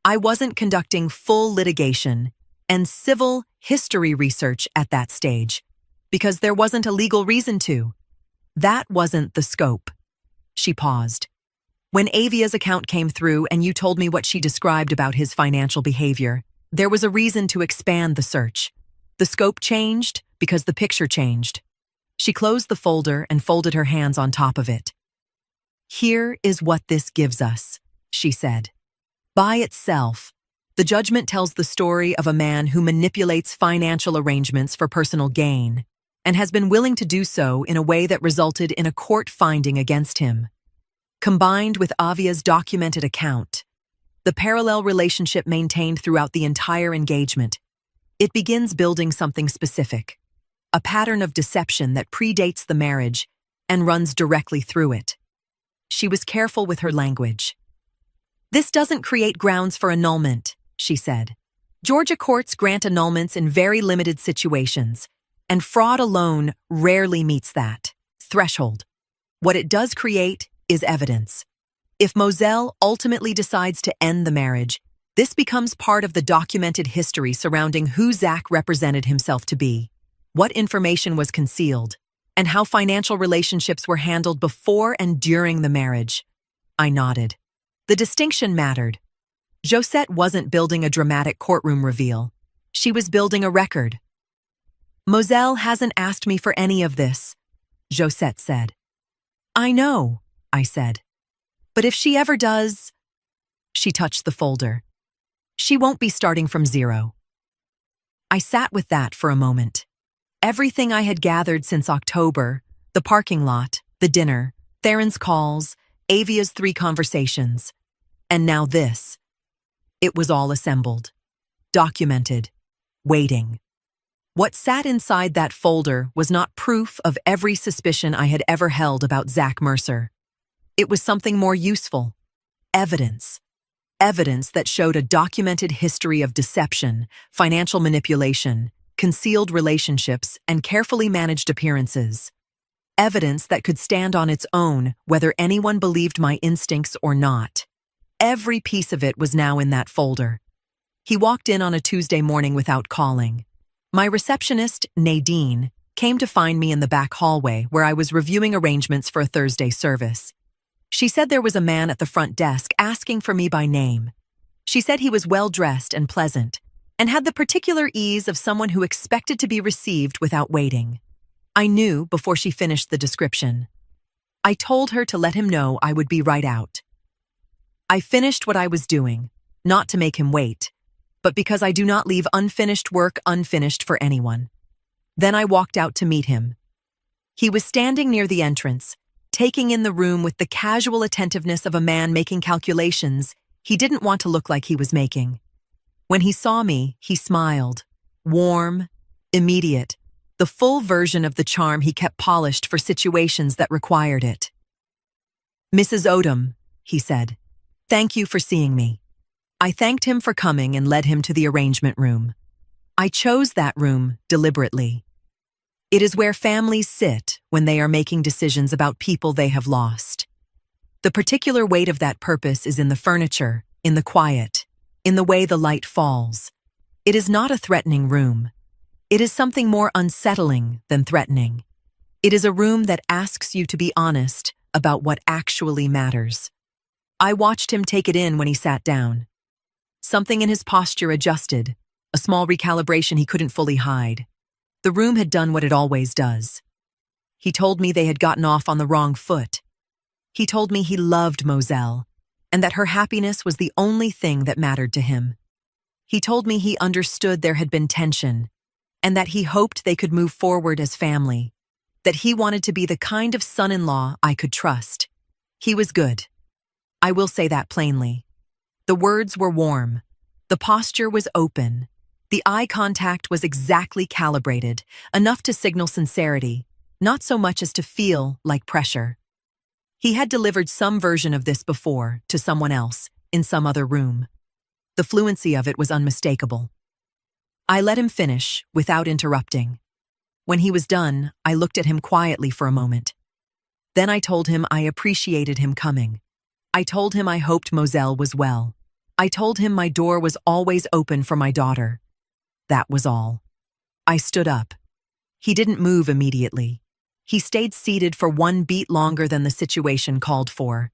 S1: I wasn't conducting full litigation and civil history research at that stage, because there wasn't a legal reason to. That wasn't the scope. She paused. When Avia's account came through and you told me what she described about his financial behavior, there was a reason to expand the search. The scope changed because the picture changed. She closed the folder and folded her hands on top of it. Here is what this gives us, she said. By itself, the judgment tells the story of a man who manipulates financial arrangements for personal gain and has been willing to do so in a way that resulted in a court finding against him. Combined with Avia's documented account, the parallel relationship maintained throughout the entire engagement, it begins building something specific, a pattern of deception that predates the marriage and runs directly through it. She was careful with her language. This doesn't create grounds for annulment, she said. Georgia courts grant annulments in very limited situations, and fraud alone rarely meets that threshold. What it does create is evidence. If Moselle ultimately decides to end the marriage, This becomes part of the documented history surrounding who Zach represented himself to be, what information was concealed, and how financial relationships were handled before and during the marriage. I nodded. The distinction mattered. Josette wasn't building a dramatic courtroom reveal. She was building a record. Moselle hasn't asked me for any of this, Josette said. I know, I said. But if she ever does… She touched the folder. She won't be starting from zero. I sat with that for a moment. Everything I had gathered since October, the parking lot, the dinner, Theron's calls, Avia's 3 conversations, and now this. It was all assembled, documented, waiting. What sat inside that folder was not proof of every suspicion I had ever held about Zach Mercer. It was something more useful. Evidence. Evidence that showed a documented history of deception, financial manipulation, concealed relationships, and carefully managed appearances. Evidence that could stand on its own, whether anyone believed my instincts or not. Every piece of it was now in that folder. He walked in on a Tuesday morning without calling. My receptionist, Nadine, came to find me in the back hallway where I was reviewing arrangements for a Thursday service. She said there was a man at the front desk asking for me by name. She said he was well-dressed and pleasant, and had the particular ease of someone who expected to be received without waiting. I knew before she finished the description. I told her to let him know I would be right out. I finished what I was doing, not to make him wait, but because I do not leave unfinished work unfinished for anyone. Then I walked out to meet him. He was standing near the entrance, taking in the room with the casual attentiveness of a man making calculations he didn't want to look like he was making. When he saw me, he smiled. Warm, immediate, the full version of the charm he kept polished for situations that required it. Mrs. Odom, he said, thank you for seeing me. I thanked him for coming and led him to the arrangement room. I chose that room deliberately. It is where families sit when they are making decisions about people they have lost. The particular weight of that purpose is in the furniture, in the quiet, in the way the light falls. It is not a threatening room. It is something more unsettling than threatening. It is a room that asks you to be honest about what actually matters. I watched him take it in when he sat down. Something in his posture adjusted, a small recalibration he couldn't fully hide. The room had done what it always does. He told me they had gotten off on the wrong foot. He told me he loved Moselle, and that her happiness was the only thing that mattered to him. He told me he understood there had been tension, and that he hoped they could move forward as family, that he wanted to be the kind of son-in-law I could trust. He was good. I will say that plainly. The words were warm. The posture was open. The eye contact was exactly calibrated, enough to signal sincerity, not so much as to feel like pressure. He had delivered some version of this before to someone else, in some other room. The fluency of it was unmistakable. I let him finish, without interrupting. When he was done, I looked at him quietly for a moment. Then I told him I appreciated him coming. I told him I hoped Moselle was well. I told him my door was always open for my daughter. That was all. I stood up. He didn't move immediately. He stayed seated for one beat longer than the situation called for.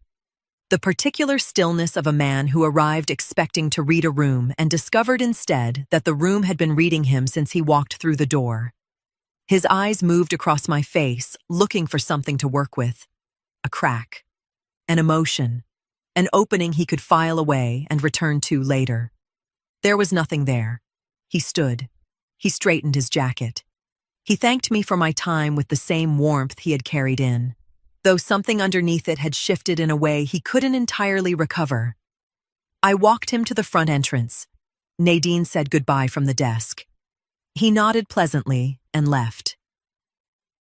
S1: The particular stillness of a man who arrived expecting to read a room and discovered instead that the room had been reading him since he walked through the door. His eyes moved across my face, looking for something to work with. A crack. An emotion. An opening he could file away and return to later. There was nothing there. He stood. He straightened his jacket. He thanked me for my time with the same warmth he had carried in, though something underneath it had shifted in a way he couldn't entirely recover. I walked him to the front entrance. Nadine said goodbye from the desk. He nodded pleasantly and left.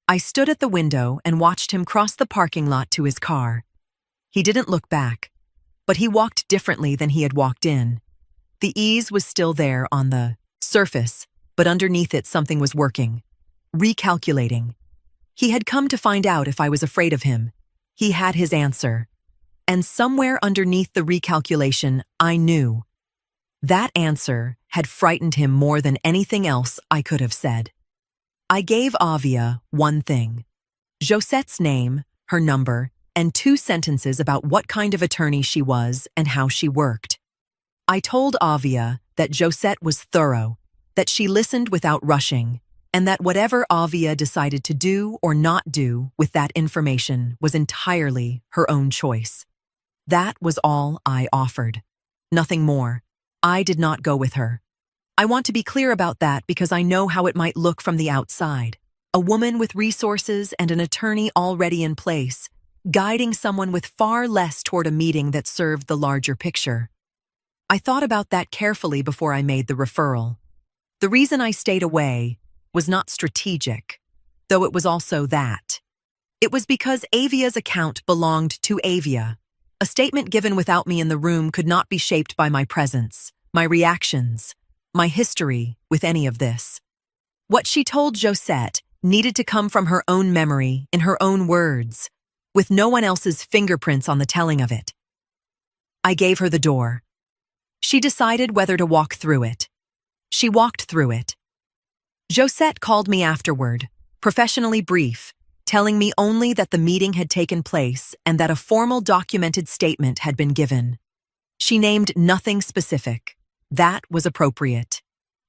S1: I stood at the window and watched him cross the parking lot to his car. He didn't look back, but he walked differently than he had walked in. The ease was still there on the surface, but underneath it something was working. Recalculating. He had come to find out if I was afraid of him. He had his answer. And somewhere underneath the recalculation, I knew. That answer had frightened him more than anything else I could have said. I gave Avia one thing: Josette's name, her number, and 2 sentences about what kind of attorney she was and how she worked. I told Avia that Josette was thorough, that she listened without rushing, and that whatever Avia decided to do or not do with that information was entirely her own choice. That was all I offered. Nothing more. I did not go with her. I want to be clear about that because I know how it might look from the outside. A woman with resources and an attorney already in place, guiding someone with far less toward a meeting that served the larger picture. I thought about that carefully before I made the referral. The reason I stayed away was not strategic, though it was also that. It was because Avia's account belonged to Avia. A statement given without me in the room could not be shaped by my presence, my reactions, my history with any of this. What she told Josette needed to come from her own memory, in her own words, with no one else's fingerprints on the telling of it. I gave her the door. She decided whether to walk through it. She walked through it. Josette called me afterward, professionally brief, telling me only that the meeting had taken place and that a formal documented statement had been given. She named nothing specific. That was appropriate.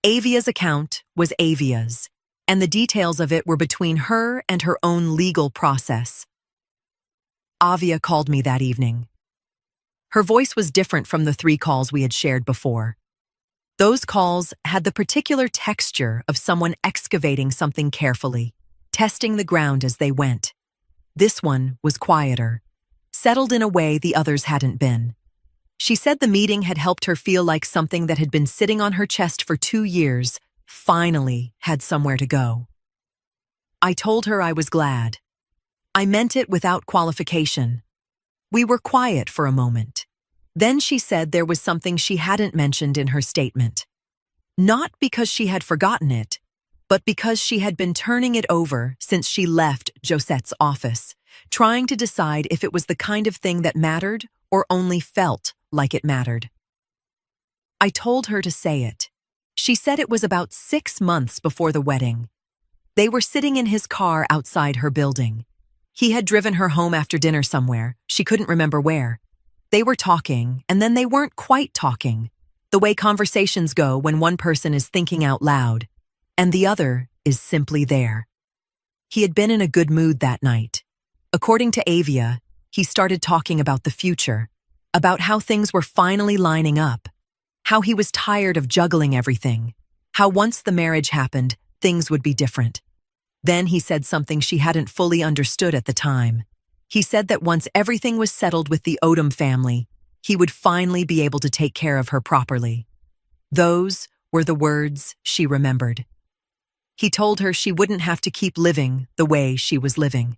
S1: Avia's account was Avia's, and the details of it were between her and her own legal process. Avia called me that evening. Her voice was different from the 3 calls we had shared before. Those calls had the particular texture of someone excavating something carefully, testing the ground as they went. This one was quieter, settled in a way the others hadn't been. She said the meeting had helped her feel like something that had been sitting on her chest for 2 years finally had somewhere to go. I told her I was glad. I meant it without qualification. We were quiet for a moment. Then she said there was something she hadn't mentioned in her statement. Not because she had forgotten it, but because she had been turning it over since she left Josette's office, trying to decide if it was the kind of thing that mattered or only felt like it mattered. I told her to say it. She said it was about 6 months before the wedding. They were sitting in his car outside her building. He had driven her home after dinner somewhere, she couldn't remember where. They were talking, and then they weren't quite talking, the way conversations go when one person is thinking out loud, and the other is simply there. He had been in a good mood that night. According to Avia, he started talking about the future, about how things were finally lining up, how he was tired of juggling everything, how once the marriage happened, things would be different. Then he said something she hadn't fully understood at the time. He said that once everything was settled with the Odom family, he would finally be able to take care of her properly. Those were the words she remembered. He told her she wouldn't have to keep living the way she was living.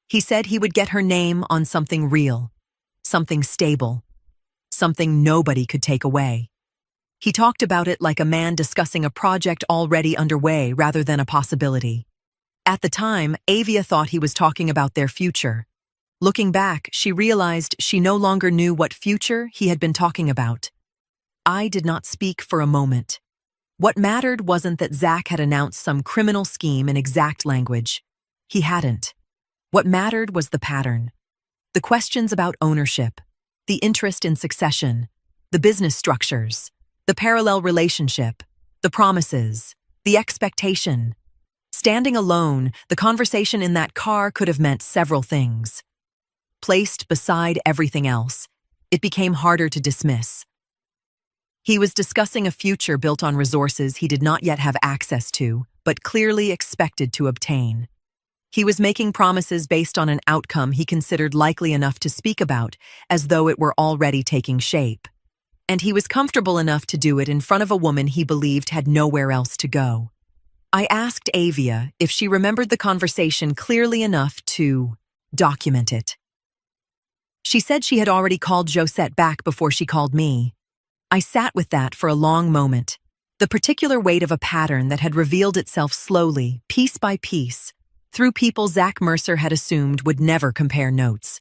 S1: He said he would get her name on something real, something stable, something nobody could take away. He talked about it like a man discussing a project already underway rather than a possibility. At the time, Avia thought he was talking about their future. Looking back, she realized she no longer knew what future he had been talking about. I did not speak for a moment. What mattered wasn't that Zach had announced some criminal scheme in exact language. He hadn't. What mattered was the pattern. The questions about ownership, the interest in succession, the business structures, the parallel relationship, the promises, the expectation. Standing alone, the conversation in that car could have meant several things. Placed beside everything else, it became harder to dismiss. He was discussing a future built on resources he did not yet have access to, but clearly expected to obtain. He was making promises based on an outcome he considered likely enough to speak about, as though it were already taking shape. And he was comfortable enough to do it in front of a woman he believed had nowhere else to go. I asked Avia if she remembered the conversation clearly enough to document it. She said she had already called Josette back before she called me. I sat with that for a long moment, the particular weight of a pattern that had revealed itself slowly, piece by piece, through people Zach Mercer had assumed would never compare notes.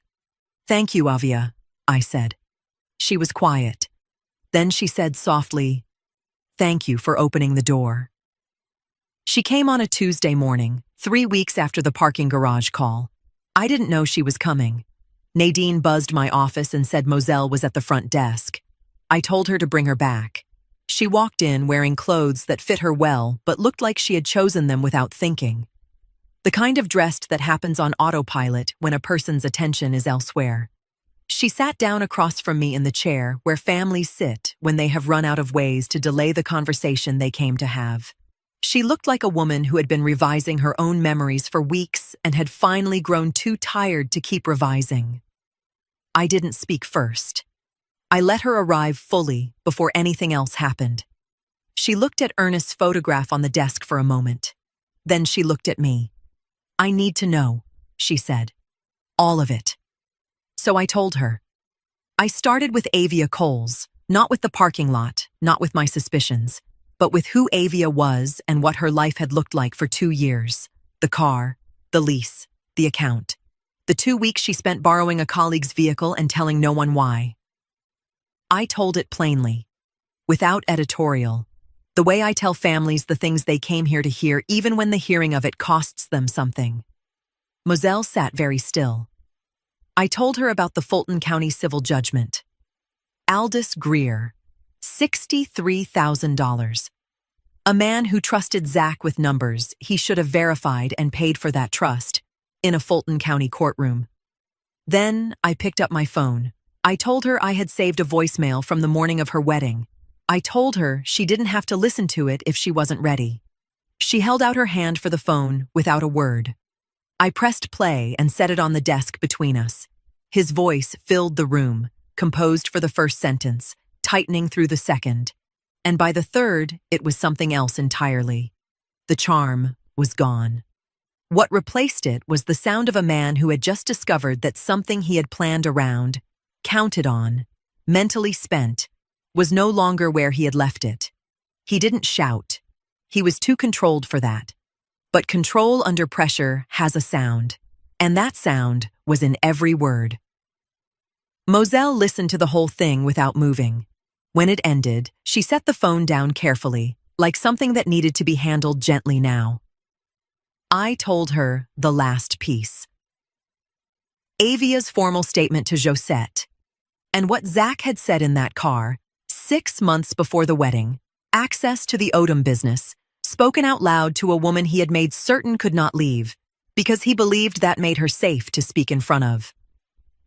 S1: "Thank you, Avia," I said. She was quiet. Then she said softly, "Thank you for opening the door." She came on a Tuesday morning, 3 weeks after the parking garage call. I didn't know she was coming. Nadine buzzed my office and said Moselle was at the front desk. I told her to bring her back. She walked in wearing clothes that fit her well but looked like she had chosen them without thinking. The kind of dress that happens on autopilot when a person's attention is elsewhere. She sat down across from me in the chair where families sit when they have run out of ways to delay the conversation they came to have. She looked like a woman who had been revising her own memories for weeks and had finally grown too tired to keep revising. I didn't speak first. I let her arrive fully before anything else happened. She looked at Ernest's photograph on the desk for a moment. Then she looked at me. "I need to know," she said. "All of it." So I told her. I started with Avia Coles, not with the parking lot, not with my suspicions, but with who Avia was and what her life had looked like for 2 years. The car, the lease, the account. The 2 weeks she spent borrowing a colleague's vehicle and telling no one why. I told it plainly, without editorial, the way I tell families the things they came here to hear even when the hearing of it costs them something. Moselle sat very still. I told her about the Fulton County civil judgment. Aldous Greer, $63,000. A man who trusted Zach with numbers he should have verified and paid for that trust in a Fulton County courtroom. Then I picked up my phone. I told her I had saved a voicemail from the morning of her wedding. I told her she didn't have to listen to it if she wasn't ready. She held out her hand for the phone without a word. I pressed play and set it on the desk between us. His voice filled the room, composed for the first sentence, tightening through the second. And by the third, it was something else entirely. The charm was gone. What replaced it was the sound of a man who had just discovered that something he had planned around, counted on, mentally spent, was no longer where he had left it. He didn't shout. He was too controlled for that. But control under pressure has a sound, and that sound was in every word. Moselle listened to the whole thing without moving. When it ended, she set the phone down carefully, like something that needed to be handled gently now. I told her the last piece. Avia's formal statement to Josette, and what Zach had said in that car, 6 months before the wedding, access to the Odom business, spoken out loud to a woman he had made certain could not leave, because he believed that made her safe to speak in front of.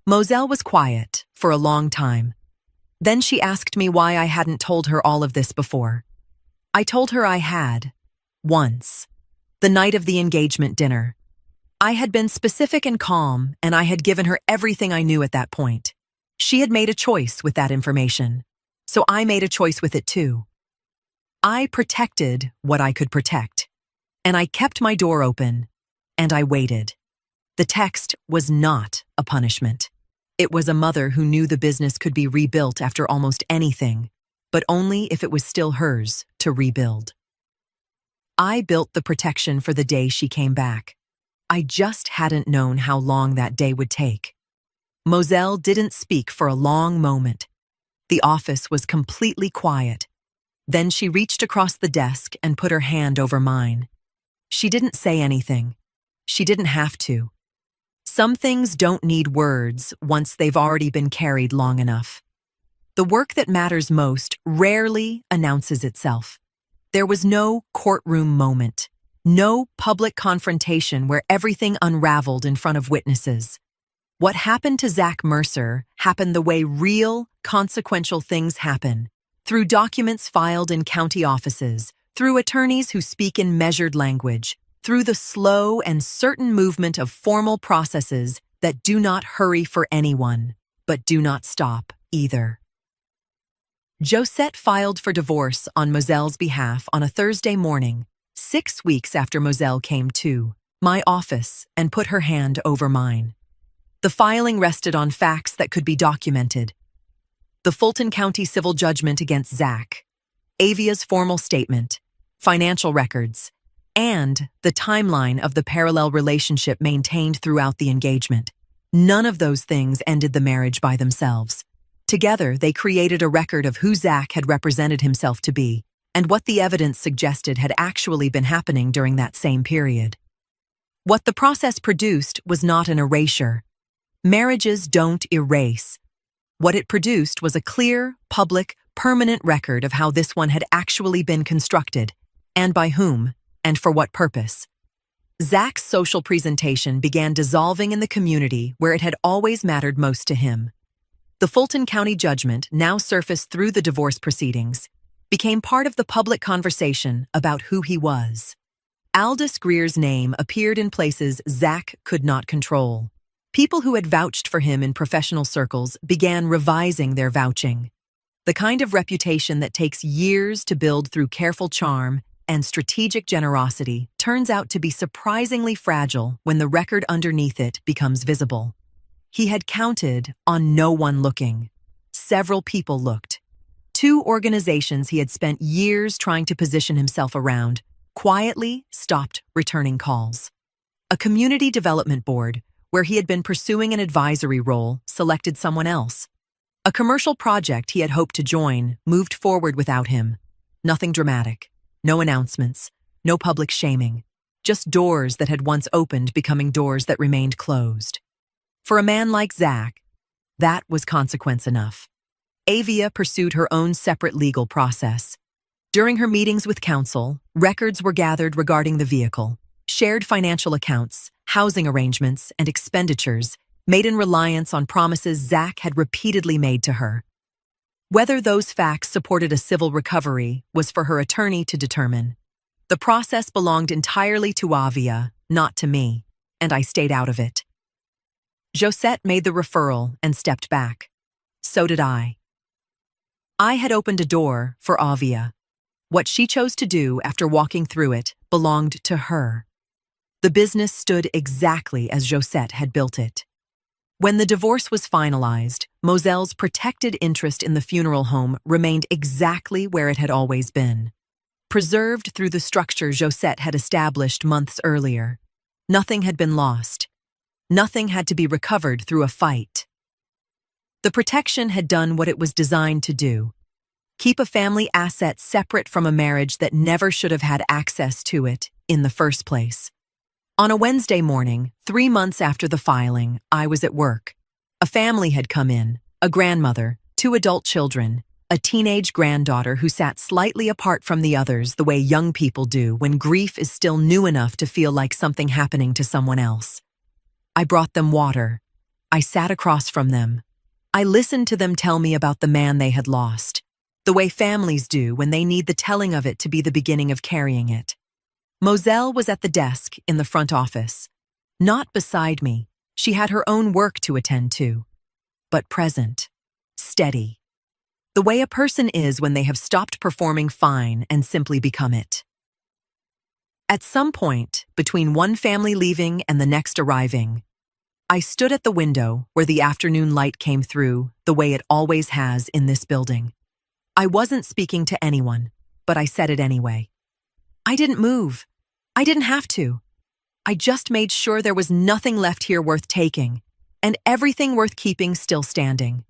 S1: Moselle was quiet for a long time. Then she asked me why I hadn't told her all of this before. I told her I had, once, the night of the engagement dinner. I had been specific and calm, and I had given her everything I knew at that point. She had made a choice with that information, so I made a choice with it too. I protected what I could protect, and I kept my door open, and I waited. The text was not a punishment. It was a mother who knew the business could be rebuilt after almost anything, but only if it was still hers to rebuild. I built the protection for the day she came back. I just hadn't known how long that day would take. Moselle didn't speak for a long moment. The office was completely quiet. Then she reached across the desk and put her hand over mine. She didn't say anything. She didn't have to. Some things don't need words once they've already been carried long enough. The work that matters most rarely announces itself. There was no courtroom moment, no public confrontation where everything unraveled in front of witnesses. What happened to Zach Mercer happened the way real, consequential things happen. Through documents filed in county offices, through attorneys who speak in measured language, through the slow and certain movement of formal processes that do not hurry for anyone, but do not stop either. Josette filed for divorce on Moselle's behalf on a Thursday morning, 6 weeks after Moselle came to my office and put her hand over mine. The filing rested on facts that could be documented. The Fulton County civil judgment against Zach, Avia's formal statement, financial records, and the timeline of the parallel relationship maintained throughout the engagement. None of those things ended the marriage by themselves. Together, they created a record of who Zach had represented himself to be and what the evidence suggested had actually been happening during that same period. What the process produced was not an erasure. Marriages don't erase. What it produced was a clear, public, permanent record of how this one had actually been constructed, and by whom, and for what purpose. Zach's social presentation began dissolving in the community where it had always mattered most to him. The Fulton County judgment, now surfaced through the divorce proceedings, became part of the public conversation about who he was. Aldous Greer's name appeared in places Zach could not control. People who had vouched for him in professional circles began revising their vouching. The kind of reputation that takes years to build through careful charm and strategic generosity turns out to be surprisingly fragile when the record underneath it becomes visible. He had counted on no one looking. Several people looked. 2 organizations he had spent years trying to position himself around quietly stopped returning calls. A community development board, where he had been pursuing an advisory role, selected someone else. A commercial project he had hoped to join moved forward without him. Nothing dramatic, no announcements, no public shaming, just doors that had once opened becoming doors that remained closed. For a man like Zach, that was consequence enough. Avia pursued her own separate legal process. During her meetings with counsel, records were gathered regarding the vehicle, shared financial accounts, housing arrangements, and expenditures made in reliance on promises Zach had repeatedly made to her. Whether those facts supported a civil recovery was for her attorney to determine. The process belonged entirely to Avia, not to me, and I stayed out of it. Josette made the referral and stepped back. So did I. I had opened a door for Avia. What she chose to do after walking through it belonged to her. The business stood exactly as Josette had built it. When the divorce was finalized, Moselle's protected interest in the funeral home remained exactly where it had always been, preserved through the structure Josette had established months earlier. Nothing had been lost. Nothing had to be recovered through a fight. The protection had done what it was designed to do: keep a family asset separate from a marriage that never should have had access to it in the first place. On a Wednesday morning, 3 months after the filing, I was at work. A family had come in, a grandmother, 2 adult children, a teenage granddaughter who sat slightly apart from the others the way young people do when grief is still new enough to feel like something happening to someone else. I brought them water. I sat across from them. I listened to them tell me about the man they had lost, the way families do when they need the telling of it to be the beginning of carrying it. Moselle was at the desk in the front office. Not beside me. She had her own work to attend to. But present. Steady. The way a person is when they have stopped performing fine and simply become it. At some point, between one family leaving and the next arriving, I stood at the window where the afternoon light came through the way it always has in this building. I wasn't speaking to anyone, but I said it anyway. I didn't move. I didn't have to. I just made sure there was nothing left here worth taking, and everything worth keeping still standing.